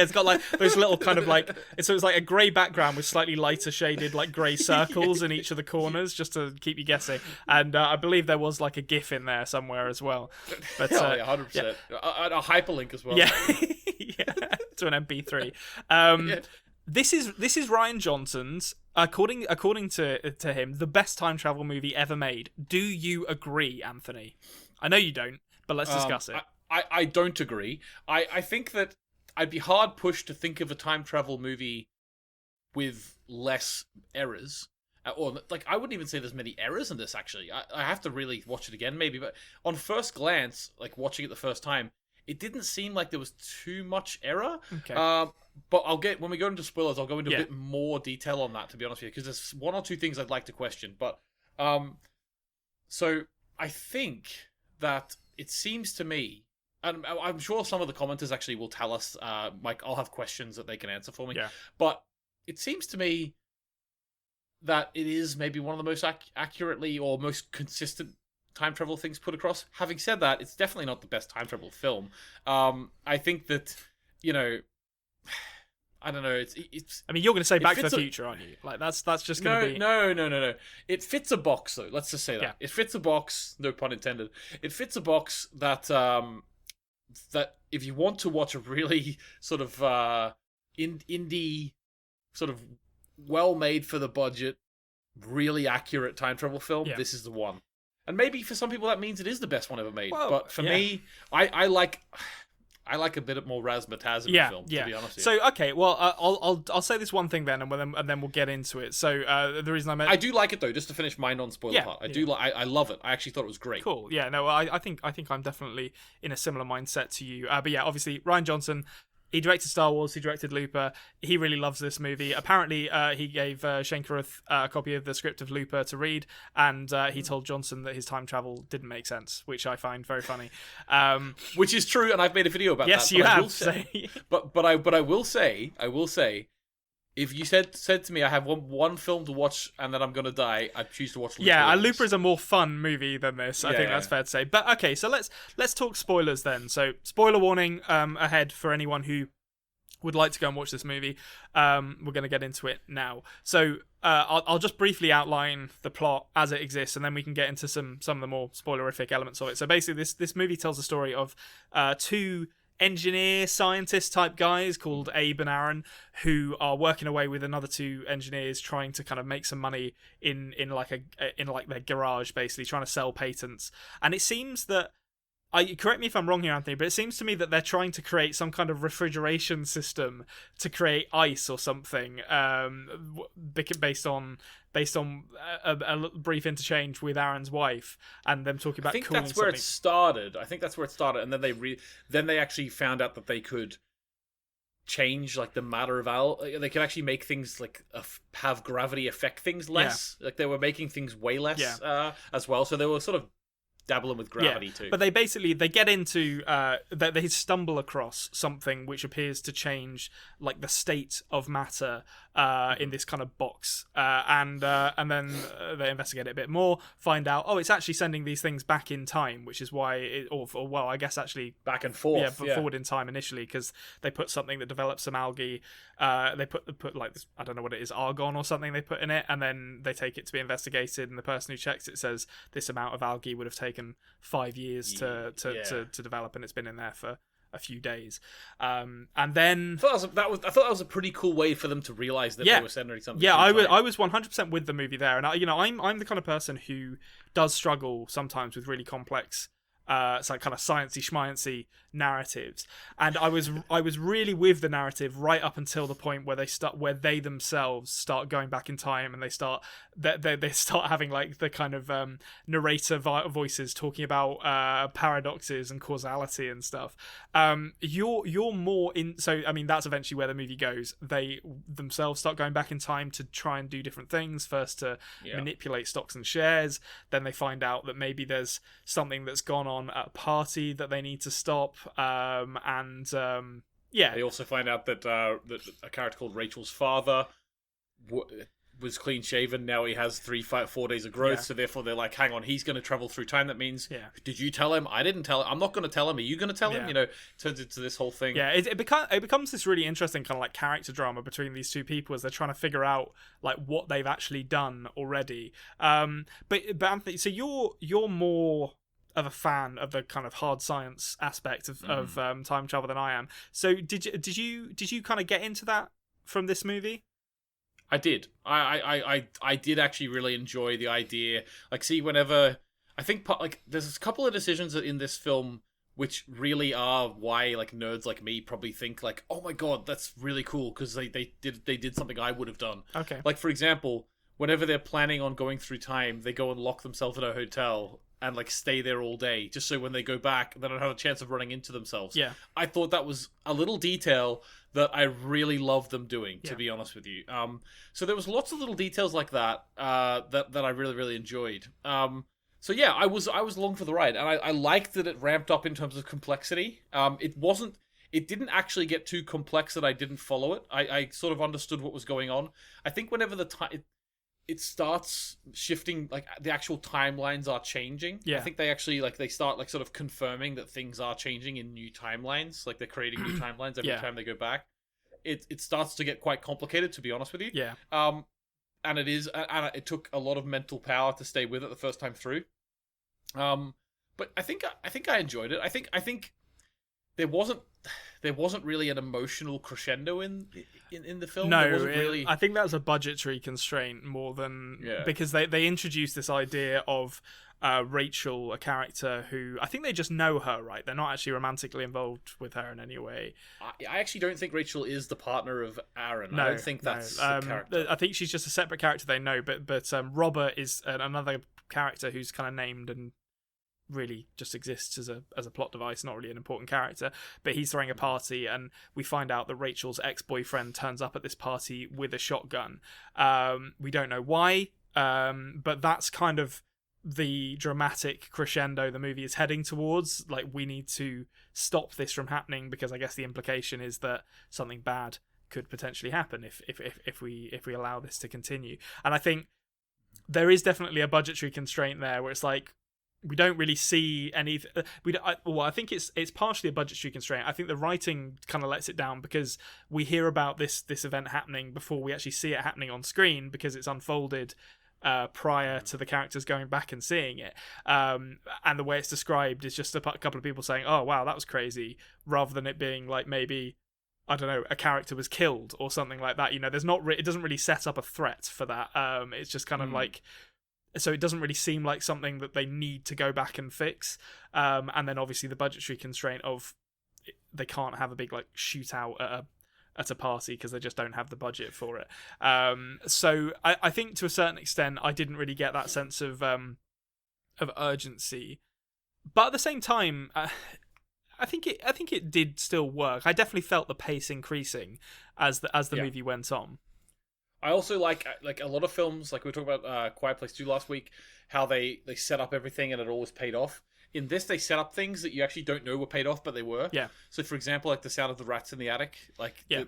S1: it's got like those little kind of like... So it's like a grey background with slightly lighter shaded like grey circles in each of the corners, just to keep you guessing. And I believe there was like a GIF in there somewhere as well. But,
S2: 100%. A hyperlink as well.
S1: Yeah, to an MP3. This is Rian Johnson's, according to him, the best time travel movie ever made. Do you agree, Anthony? I know you don't. but let's discuss it.
S2: I don't agree. I think that I'd be hard pushed to think of a time travel movie with less errors. Or, like, I wouldn't even say there's many errors in this, actually. I have to really watch it again, maybe. But on first glance, like, watching it the first time, it didn't seem like there was too much error.
S1: Okay.
S2: But when we go into spoilers, I'll go into a bit more detail on that, to be honest with you, because there's one or two things I'd like to question. But, so I think that it seems to me, and I'm sure some of the commenters actually will tell us, Mike, I'll have questions that they can answer for me.
S1: Yeah.
S2: But it seems to me that it is maybe one of the most accurately or most consistent time travel things put across. Having said that, it's definitely not the best time travel film. I think that, I don't know. It's.
S1: I mean, you're going to say Back to the Future, aren't you? Like that's just going to be.
S2: No. It fits a box, though. Let's just say that it fits a box. No pun intended. It fits a box that that if you want to watch a really sort of indie, sort of well made for the budget, really accurate time travel film, this is the one. And maybe for some people that means it is the best one ever made. Well, but for me, I like a bit more razzmatazz in the film, to be honest.
S1: So okay, well, I'll say this one thing then, and then we'll get into it. So the reason I
S2: do like it though, just to finish my non-spoiler part. I love it. I actually thought it was great.
S1: Cool. Yeah. No, I think I'm definitely in a similar mindset to you. But yeah, obviously Rian Johnson. He directed Star Wars, he directed Looper. He really loves this movie. Apparently, he gave Shane Carruth a copy of the script of Looper to read, and he told Johnson that his time travel didn't make sense, which I find very funny.
S2: Which is true, and I've made a video about that.
S1: Yes, you have.
S2: But I will say, if you said to me, I have one film to watch and then I'm gonna die, I'd choose to watch Looper.
S1: Yeah, Looper is a more fun movie than this. I think that's fair to say. But okay, so let's talk spoilers then. So spoiler warning ahead for anyone who would like to go and watch this movie. We're going to get into it now. So I'll just briefly outline the plot as it exists, and then we can get into some of the more spoilerific elements of it. So basically, this movie tells the story of two engineer scientist type guys called Abe and Aaron, who are working away with another two engineers trying to kind of make some money in their garage, basically trying to sell patents. And it seems that, correct me if I'm wrong here, Anthony, but it seems to me that they're trying to create some kind of refrigeration system to create ice or something, based on a brief interchange with Aaron's wife and them talking about.
S2: I think that's where it started. And then they actually found out that they could change like the matter of they could actually make things like have gravity affect things less. Like they were making things way less as well. So they were sort of dabbling with gravity too.
S1: But they get into they stumble across something which appears to change like the state of matter in this kind of box, and then they investigate it a bit more, find out it's actually sending these things back in time, which is why I guess actually
S2: back and forth,
S1: forward in time initially, because they put something that develops some algae. They put like this, I don't know what it is, argon or something they put in it, and then they take it to be investigated, and the person who checks it says this amount of algae would have taken 5 years to develop, and it's been in there for a few days. And then
S2: I thought that was a pretty cool way for them to realize that they were sending something.
S1: Yeah, I was 100% with the movie there, and I'm the kind of person who does struggle sometimes with really complex it's like kind of sciencey schmiancy narratives, and I was really with the narrative right up until the point where they themselves start going back in time, and they start having like the kind of narrator voices talking about paradoxes and causality and stuff. You're more in, so I mean that's eventually where the movie goes. They themselves start going back in time to try and do different things, first to manipulate stocks and shares, then they find out that maybe there's something that's gone on at a party that they need to stop, they
S2: also find out that a character called Rachel's father was clean shaven. Now he has 4 days of growth, so therefore they're like, hang on, he's going to travel through time. That means, did you tell him? I didn't tell him. I'm not going to tell him. Are you going to tell him? Turns into this whole thing.
S1: Yeah, it becomes this really interesting kind of like character drama between these two people as they're trying to figure out like what they've actually done already. But Anthony, so you're more of a fan of the kind of hard science aspect of time travel than I am. So did you kind of get into that from this movie?
S2: I did. I did actually really enjoy the idea. Like, see, whenever I think like there's a couple of decisions in this film which really are why like nerds like me probably think like, oh my god, that's really cool because they did something I would have done.
S1: Okay.
S2: Like for example, whenever they're planning on going through time, they go and lock themselves in a hotel and like stay there all day, just so when they go back, they don't have a chance of running into themselves.
S1: Yeah.
S2: I thought that was a little detail that I really loved them doing, to be honest with you. So there was lots of little details like that that I really, really enjoyed. So yeah, I was along for the ride, and I liked that it ramped up in terms of complexity. It didn't actually get too complex that I didn't follow it. I sort of understood what was going on. I think whenever it starts shifting, like the actual timelines are changing.
S1: Yeah.
S2: I think they actually they start like sort of confirming that things are changing in new timelines. Like they're creating new timelines every time they go back. It starts to get quite complicated, to be honest with you.
S1: Yeah.
S2: And it took a lot of mental power to stay with it the first time through. But I think I enjoyed it. I think there wasn't really an emotional crescendo in the film.
S1: No,
S2: there wasn't really...
S1: I think that's a budgetary constraint more than because they introduced this idea of Rachel, a character who I think they just know her, right? They're not actually romantically involved with her in any way.
S2: I actually don't think Rachel is the partner of Aaron.
S1: No,
S2: I don't think that's the character.
S1: I think she's just a separate character they know, but Robert is another character who's kind of named and really just exists as a plot device, not really an important character, but he's throwing a party and we find out that Rachel's ex-boyfriend turns up at this party with a shotgun. We don't know why, but that's kind of the dramatic crescendo the movie is heading towards. Like, we need to stop this from happening because I guess the implication is that something bad could potentially happen if we allow this to continue. And I think there is definitely a budgetary constraint there where it's like we don't really see any. I think it's partially a budgetary constraint. I think the writing kind of lets it down because we hear about this event happening before we actually see it happening on screen because it's unfolded prior to the characters going back and seeing it. And the way it's described is just a couple of people saying, "Oh wow, that was crazy," rather than it being like maybe, I don't know, a character was killed or something like that. You know, there's not. It doesn't really set up a threat for that. It's just kind of like. So it doesn't really seem like something that they need to go back and fix. And then obviously the budgetary constraint of they can't have a big like shootout at a party because they just don't have the budget for it. So I think to a certain extent I didn't really get that sense of urgency, but at the same time I think it did still work. I definitely felt the pace increasing as the movie went on.
S2: I also like a lot of films, like we were talking about Quiet Place 2 last week, how they set up everything and it always paid off. In this, they set up things that you actually don't know were paid off, but they were.
S1: Yeah.
S2: So, for example, like the sound of the rats in the attic,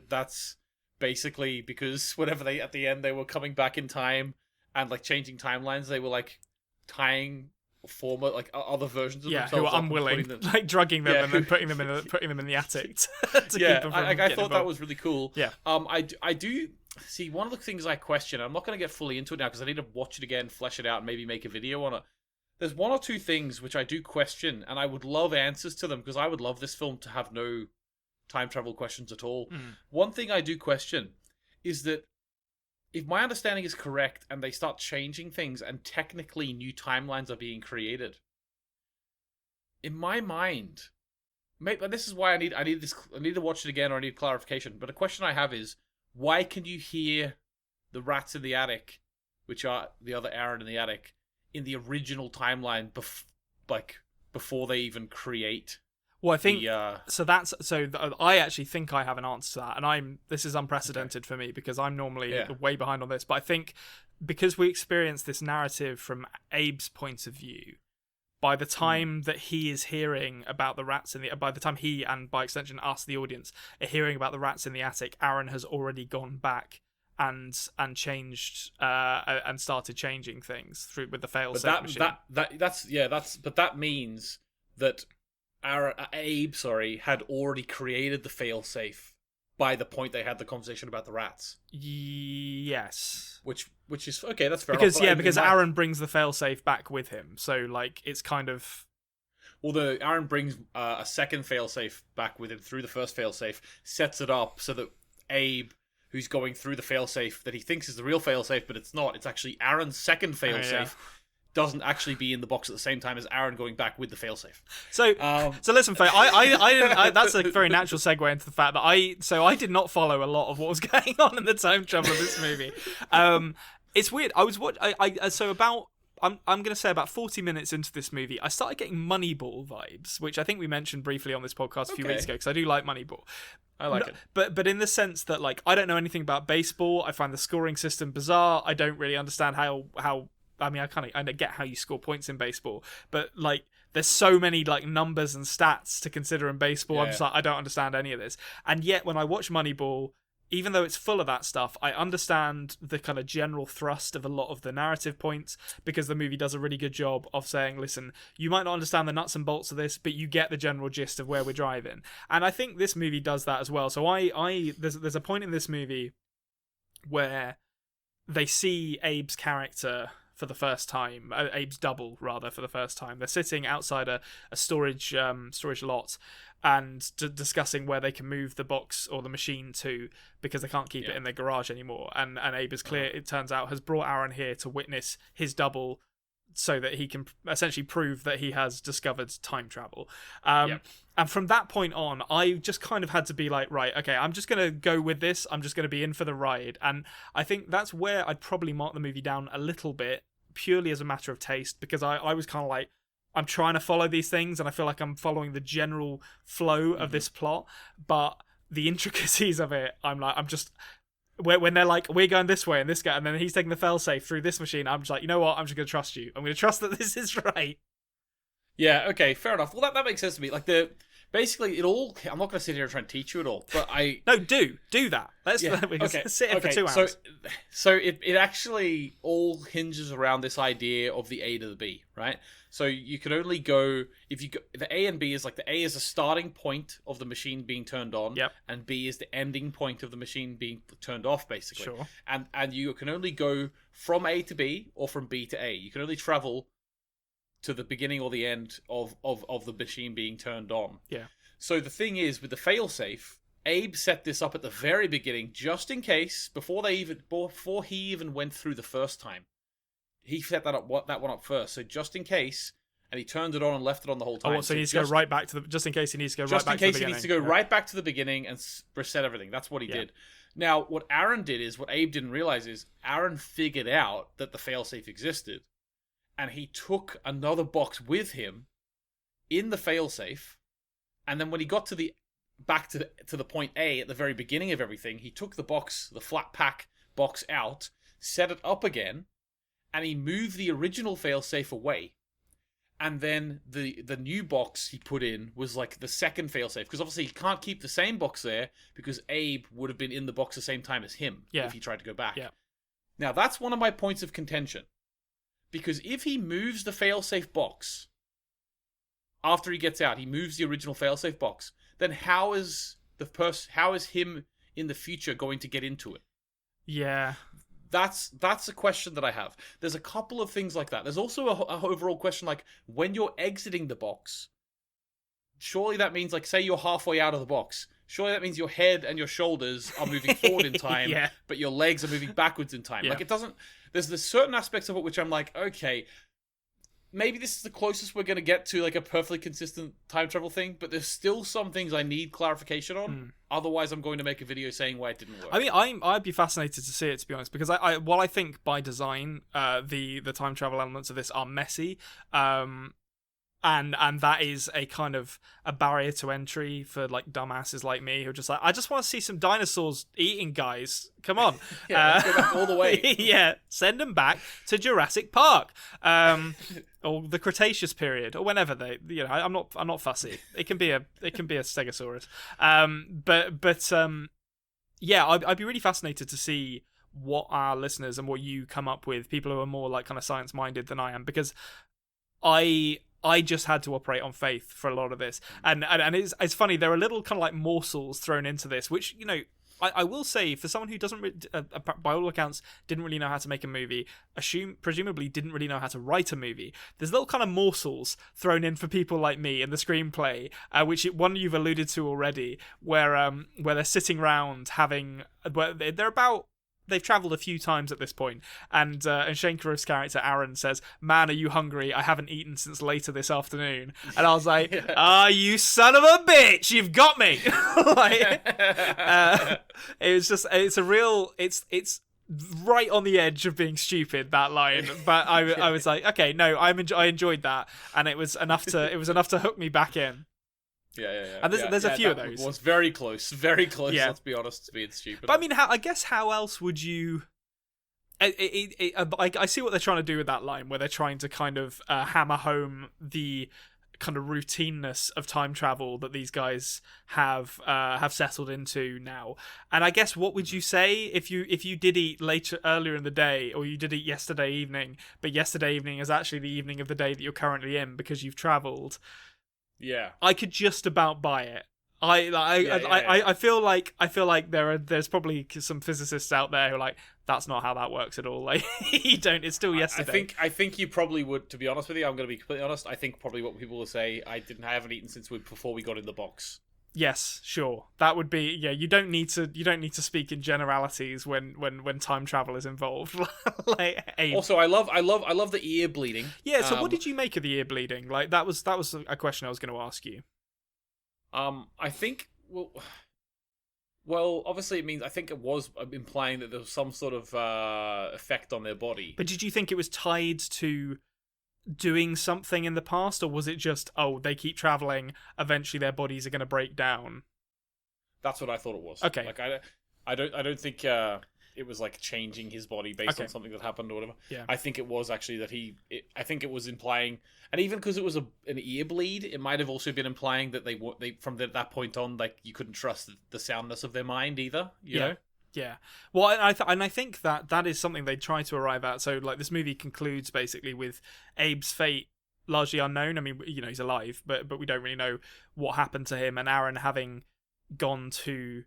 S2: that's basically because whenever at the end, they were coming back in time and like changing timelines, they were like tying former like other versions of themselves
S1: who are unwilling, like drugging them and then putting them in the attic to keep them from
S2: I thought
S1: involved.
S2: that was really cool.
S1: Yeah.
S2: I do see one of the things I question. I'm not going to get fully into it now because I need to watch it again, flesh it out, and maybe make a video on it. There's one or two things which I do question, and I would love answers to them because I would love this film to have no time travel questions at all. One thing I do question is that if my understanding is correct and they start changing things and technically new timelines are being created, in my mind, maybe this is why I need to watch it again or I need clarification. But a question I have is, why can you hear the rats in the attic, which are the other Aaron in the attic, in the original timeline before they even create?
S1: Well, I think I actually think I have an answer to that, and this is unprecedented for me because I'm normally way behind on this. But I think because we experience this narrative from Abe's point of view, by the time that he is hearing about the rats by the time he and by extension us, the audience, are hearing about the rats in the attic, Aaron has already gone back and changed and started changing things with the fail-safe machine.
S2: But that means that Abe had already created the fail-safe by the point they had the conversation about the rats.
S1: Yes. Which
S2: is okay, that's fair
S1: because
S2: enough.
S1: Because Aaron brings the fail-safe back with him. So like it's kind of
S2: Aaron brings a second fail-safe back with him through the first fail-safe, sets it up so that Abe, who's going through the fail-safe that he thinks is the real fail-safe, but it's not. It's actually Aaron's second fail-safe. doesn't actually be in the box at the same time as Aaron going back with the failsafe.
S1: So listen, Faye, that's a very natural segue into the fact that I did not follow a lot of what was going on in the time travel of this movie. It's weird. I'm going to say about 40 minutes into this movie, I started getting Moneyball vibes, which I think we mentioned briefly on this podcast a few weeks ago, because I do like Moneyball.
S2: I like it.
S1: But in the sense that, like, I don't know anything about baseball. I find the scoring system bizarre. I don't really understand how I mean, I get how you score points in baseball, but, like, there's so many, like, numbers and stats to consider in baseball. I'm just like, I don't understand any of this. And yet, when I watch Moneyball, even though it's full of that stuff, I understand the kind of general thrust of a lot of the narrative points, because the movie does a really good job of saying, listen, you might not understand the nuts and bolts of this, but you get the general gist of where we're driving. And I think this movie does that as well. So there's a point in this movie where they see Abe's character for the first time, Abe's double, rather, for the first time. They're sitting outside a storage lot, and discussing where they can move the box or the machine to, because they can't keep it in their garage anymore. And Abe is clear, it turns out, has brought Aaron here to witness his double, so that he can essentially prove that he has discovered time travel. And from that point on, I just kind of had to be like, right, okay, I'm just going to go with this. I'm just going to be in for the ride. And I think that's where I'd probably mark the movie down a little bit, purely as a matter of taste, because I was kind of like, I'm trying to follow these things, and I feel like I'm following the general flow of this plot, but the intricacies of it, I'm just... When they're like, we're going this way and this guy, and then he's taking the failsafe through this machine, I'm just like, you know what? I'm just going to trust you. I'm going to trust that this is right.
S2: Yeah, okay, fair enough. Well, that makes sense to me. Like, basically, it all... I'm not going to sit here and try and teach you it all, but I...
S1: No, do that. Let's sit here for 2 hours.
S2: So it actually all hinges around this idea of the A to the B, right? So you can only go... the A and B is like, the A is the starting point of the machine being turned on, and B is the ending point of the machine being turned off, basically.
S1: Sure.
S2: And you can only go from A to B or from B to A. You can only travel to the beginning or the end of the machine being turned on.
S1: Yeah.
S2: So the thing is, with the failsafe, Abe set this up at the very beginning, just in case, before he even went through the first time. He set that one up first, so just in case, and he turned it on and left it on the whole time.
S1: Oh, so he needs to go right back to the... Just in case he needs to go right back to the beginning.
S2: Just in case he needs to go right back to the beginning and reset everything. That's what he did. Now, what Aaron did is, what Abe didn't realize is, Aaron figured out that the failsafe existed, and he took another box with him in the failsafe, and then when he got to the point A at the very beginning of everything, he took the flat pack box out, set it up again, and he moved the original failsafe away. And then the new box he put in was like the second failsafe, because obviously he can't keep the same box there, because Abe would have been in the box the same time as him if he tried to go back.
S1: Yeah.
S2: Now, that's one of my points of contention. Because if he moves the failsafe box after he gets out, he moves the original failsafe box, then how is him in the future going to get into it?
S1: Yeah.
S2: That's a question that I have. There's a couple of things like that. There's also a overall question, like, when you're exiting the box, surely that means, like, say you're halfway out of the box, surely that means your head and your shoulders are moving forward in time, but your legs are moving backwards in time. Like, it doesn't... There's certain aspects of it which I'm like, okay, maybe this is the closest we're going to get to, like, a perfectly consistent time travel thing, but there's still some things I need clarification on. Otherwise, I'm going to make a video saying why it didn't work.
S1: I mean, I'd be fascinated to see it, to be honest, because while I think by design, the time travel elements of this are messy, and that is a kind of a barrier to entry for, like, dumbasses like me who are just like, I just want to see some dinosaurs eating guys. Come on.
S2: Let's go back all the way.
S1: Yeah, send them back to Jurassic Park, or the Cretaceous period, or whenever they. You know, I'm not fussy. It can be a Stegosaurus. Yeah, I'd be really fascinated to see what our listeners and what you come up with, people who are more, like, kind of science minded than I am, because I just had to operate on faith for a lot of this. And it's funny, there are little kind of like morsels thrown into this, which, you know, I will say, for someone who doesn't, by all accounts, didn't really know how to make a movie, presumably didn't really know how to write a movie, there's little kind of morsels thrown in for people like me in the screenplay, which one you've alluded to already, where they're sitting around having... They're about they've travelled a few times at this point, and Shankarov's character Aaron says, "Man, are you hungry? I haven't eaten since later this afternoon." And I was like, you son of a bitch, you've got me. It's right on the edge of being stupid, that line, but I was like, okay, no, I enjoyed that, and it was enough to hook me back in.
S2: Yeah.
S1: And there's a few of those.
S2: It was very close.
S1: Yeah.
S2: Let's be honest, to being stupid.
S1: But I mean, how else would you? I see what they're trying to do with that line, where they're trying to kind of hammer home the kind of routineness of time travel that these guys have settled into now. And I guess, what would you say if you did eat earlier in the day, or you did eat yesterday evening, but yesterday evening is actually the evening of the day that you're currently in because you've travelled?
S2: Yeah,
S1: I could just about buy it. I feel like there's probably some physicists out there who are like, that's not how that works at all. Like, you don't. It's still yesterday.
S2: I think you probably would. To be honest with you, I'm going to be completely honest. I think probably what people will say, I haven't eaten since before we got in the box.
S1: Yes, sure. That would be, yeah. You don't need to speak in generalities when time travel is involved.
S2: Also, I love the ear bleeding.
S1: Yeah. So, what did you make of the ear bleeding? Like, that was a question I was going to ask you.
S2: I think well, obviously it means, I think it was implying that there was some sort of effect on their body.
S1: But did you think it was tied to doing something in the past, or was it just, they keep traveling, eventually their bodies are going to break down?
S2: That's what I thought it was.
S1: Okay.
S2: Like, I don't think it was like changing his body based on something that happened or whatever.
S1: Yeah.
S2: I think it was actually that I think it was implying, and even because it was an ear bleed, it might have also been implying that they from that point on, like, you couldn't trust the soundness of their mind either. You know?
S1: Yeah. Well, I think that is something they try to arrive at. So, like, this movie concludes basically with Abe's fate largely unknown. I mean, he's alive, but we don't really know what happened to him, and Aaron having gone to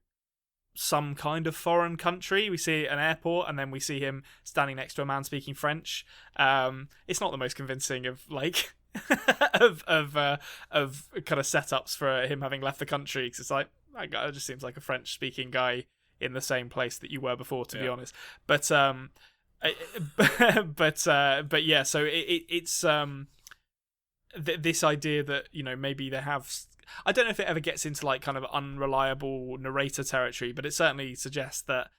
S1: some kind of foreign country. We see an airport, and then we see him standing next to a man speaking French. It's not the most convincing of like of kind of setups for him having left the country, because it's like, that guy just seems like a French speaking guy in the same place that you were before, to be honest. But yeah, so it's this idea that, maybe they have, I don't know if it ever gets into like kind of unreliable narrator territory, but it certainly suggests that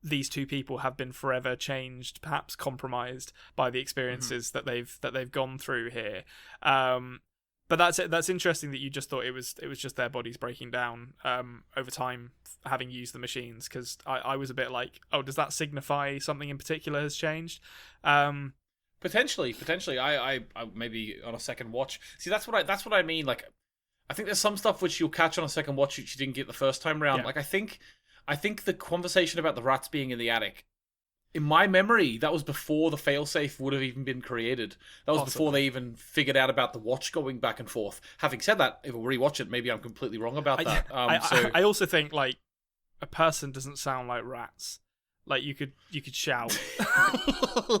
S1: these two people have been forever changed, perhaps compromised by the experiences that they've gone through here. But that's interesting that you just thought it was just their bodies breaking down over time, having used the machines, because I was a bit like, does that signify something in particular has changed?
S2: Potentially. I maybe on a second watch. See, that's what I mean. Like, I think there's some stuff which you'll catch on a second watch which you didn't get the first time round. Yeah. Like, I think the conversation about the rats being in the attic, in my memory, that was before the failsafe would have even been created. That was before they even figured out about the watch going back and forth. Having said that, if we rewatch it, maybe I'm completely wrong about that.
S1: I also think, like, a person doesn't sound like rats. Like, you could shout.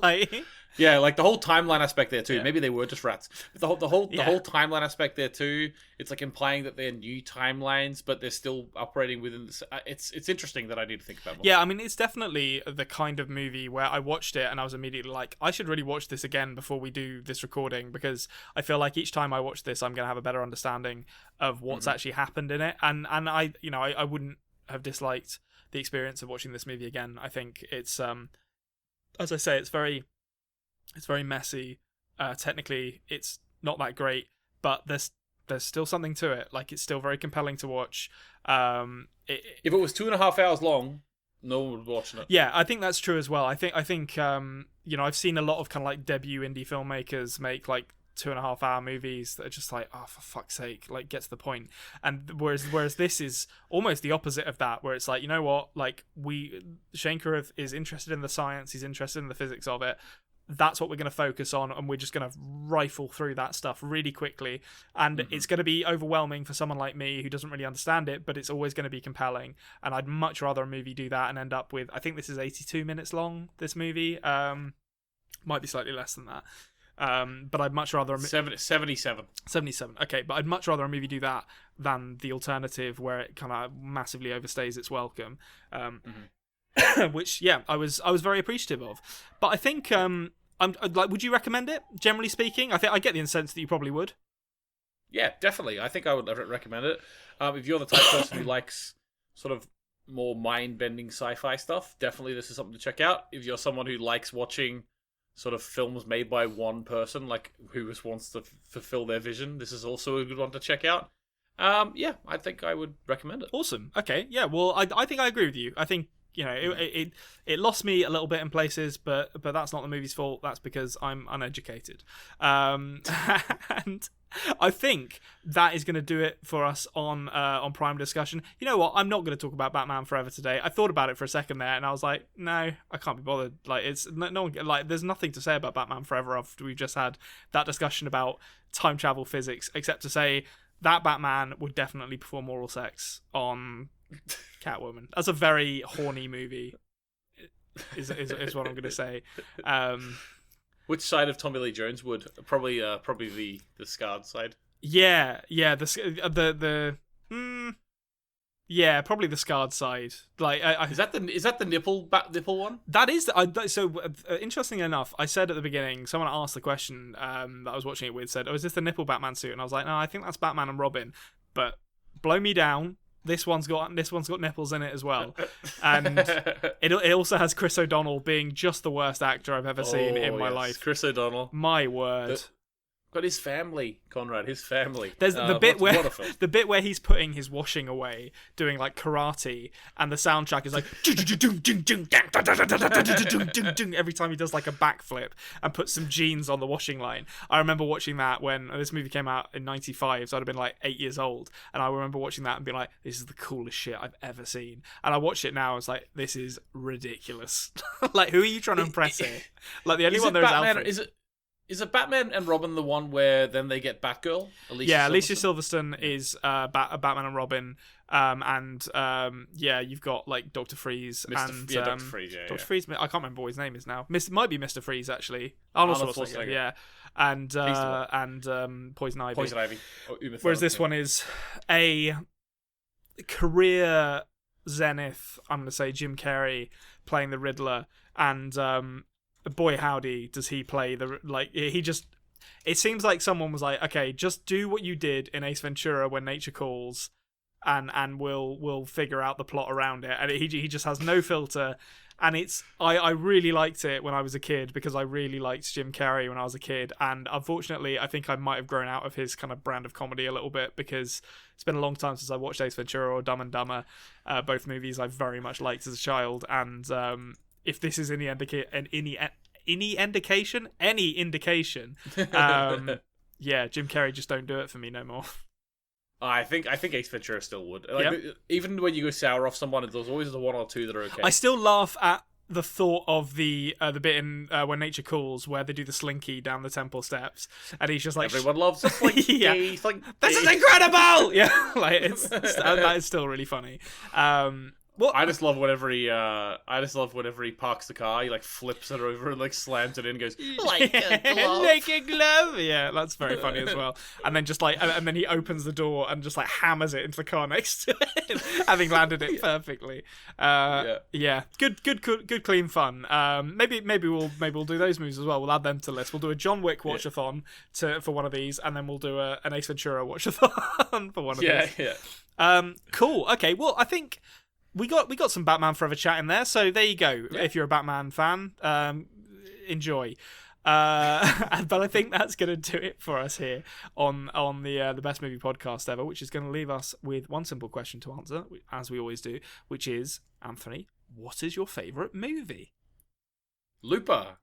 S1: Like,
S2: yeah, like the whole timeline aspect there too. Yeah. Maybe they were just rats. The whole timeline aspect there too. It's like implying that they're new timelines, but they're still operating within this. It's interesting that I need to think about more.
S1: Yeah, I mean, it's definitely the kind of movie where I watched it and I was immediately like, I should really watch this again before we do this recording, because I feel like each time I watch this, I'm going to have a better understanding of what's actually happened in it. And I wouldn't have disliked the experience of watching this movie again. I think it's as I say, it's very messy. Technically, it's not that great, but there's still something to it. Like, it's still very compelling to watch.
S2: If it was 2.5 hours long, no one would be watching it.
S1: Yeah, I think that's true as well. I think I've seen a lot of kind of like debut indie filmmakers make like 2.5 hour movies that are just like, for fuck's sake, like, get to the point. And whereas this is almost the opposite of that, where it's like, you know what, like, Shankarov is interested in the science, he's interested in the physics of it. That's what we're going to focus on, and we're just going to rifle through that stuff really quickly. And it's going to be overwhelming for someone like me who doesn't really understand it, but it's always going to be compelling. And I'd much rather a movie do that and end up with, I think this is 82 minutes long, this movie. Might be slightly less than that. But I'd much rather
S2: 77.
S1: Okay, but I'd much rather a movie do that than the alternative where it kind of massively overstays its welcome. which I was very appreciative of. But I think I'm like, would you recommend it? Generally speaking, I get the sense that you probably would.
S2: Yeah, definitely. I think I would recommend it. If you're the type of person who likes sort of more mind-bending sci-fi stuff, definitely this is something to check out. If you're someone who likes watching sort of films made by one person, like who just wants to fulfill their vision, this is also a good one to check out. I think I would recommend it.
S1: Awesome. Okay. Yeah. Well, I think I agree with you. I think it lost me a little bit in places, but that's not the movie's fault. That's because I'm uneducated. And I think that is going to do it for us on Prime Discussion. You know what? I'm not going to talk about Batman Forever today. I thought about it for a second there, and I was like, no, I can't be bothered. Like, it's no one, like, there's nothing to say about Batman Forever after we've just had that discussion about time travel physics, except to say that Batman would definitely perform oral sex on Catwoman. That's a very horny movie. Is what I'm going to say.
S2: Which side of Tommy Lee Jones would probably the scarred side?
S1: Yeah, probably the scarred side. Like,
S2: is that the nipple one?
S1: That is. Interestingly enough, I said at the beginning, someone asked the question that I was watching it with, said, "Oh, is this the nipple Batman suit?" And I was like, "No, I think that's Batman and Robin." But blow me down. This one's got nipples in it as well, and it also has Chris O'Donnell being just the worst actor I've ever seen in my life.
S2: Chris O'Donnell,
S1: my word.
S2: But his family, Conrad, his family.
S1: There's the bit where he's putting his washing away, doing like karate, and the soundtrack is like every time he does like a backflip and puts some jeans on the washing line. I remember watching that when this movie came out in '95, so I'd have been like 8 years old, and I remember watching that and being like, "This is the coolest shit I've ever seen." And I watched it now, and it's like, "This is ridiculous." Like, who are you trying to impress here? Like, the only one there is Alfred.
S2: Is it Batman and Robin the one where then they get Batgirl?
S1: Alicia Silverstone is Batman and Robin, you've got like Dr. Freeze
S2: Dr. Freeze.
S1: Dr. Freeze. I can't remember what his name is now. Might be Mr. Freeze actually. Arnold Schwarzenegger. Yeah, and Poison Ivy.
S2: Poison Ivy.
S1: Whereas this one is a career zenith. I'm going to say Jim Carrey playing the Riddler, and boy howdy does he play it seems like someone was like, okay, just do what you did in Ace Ventura When Nature Calls, and we'll figure out the plot around it. And he just has no filter, and I really liked it when I was a kid, because I really liked Jim Carrey when I was a kid, and unfortunately I think I might have grown out of his kind of brand of comedy a little bit, because it's been a long time since I watched Ace Ventura or Dumb and Dumber, both movies I very much liked as a child. And if this is any indication, Jim Carrey just don't do it for me no more.
S2: I think Ace Ventura still would. Even when you go sour off someone, there's always the one or two that are okay.
S1: I still laugh at the thought of the bit in When Nature Calls where they do the slinky down the temple steps, and he's just like,
S2: everyone loves a slinky.
S1: This is incredible. Yeah, like that is still really funny.
S2: I just love whenever he parks the car, he like flips it over and like slams it in and goes, like a glove.
S1: Like a glove. Yeah, that's very funny as well. And then just like, and then he opens the door and just like hammers it into the car next to him, having landed it perfectly. Good clean fun. Maybe we'll do those movies as well. We'll add them to the list. We'll do a John Wick watch-a-thon for one of these, and then we'll do an Ace Ventura watch-a-thon for one of these. Cool. Okay. Well, I think we got some Batman Forever chat in there, so there you go. Yeah. If you're a Batman fan, enjoy. But I think that's going to do it for us here on the Best Movie Podcast Ever, which is going to leave us with one simple question to answer, as we always do, which is, Anthony, what is your favourite movie?
S2: Looper.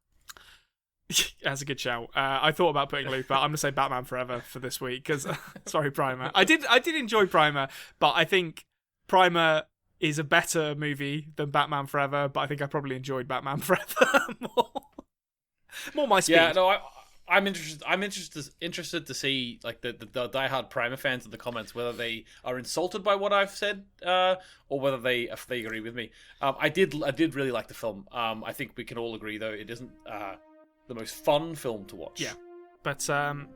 S1: That's a good shout. I thought about putting Looper. I'm going to say Batman Forever for this week, because sorry, Primer. I did enjoy Primer, but I think Primer is a better movie than Batman Forever, but I think I probably enjoyed Batman Forever more my speed.
S2: Yeah, no, I'm interested to see like the diehard Primer fans in the comments, whether they are insulted by what I've said, or whether if they agree with me. I did really like the film. I think we can all agree though it isn't the most fun film to watch.
S1: Yeah. But,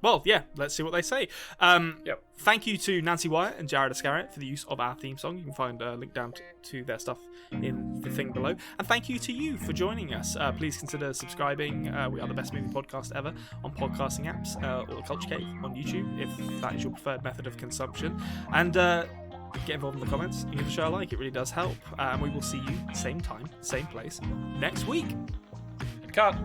S1: well, yeah, let's see what they say. Thank you to Nancy Wyatt and Jared Iscariot for the use of our theme song. You can find a link down to their stuff in the thing below. And thank you to you for joining us. Please consider subscribing. We are the best movie podcast ever on podcasting apps, or the Culture Cave on YouTube, if that is your preferred method of consumption. And get involved in the comments and give the show a like. It really does help. And we will see you same time, same place next week.
S2: Cut.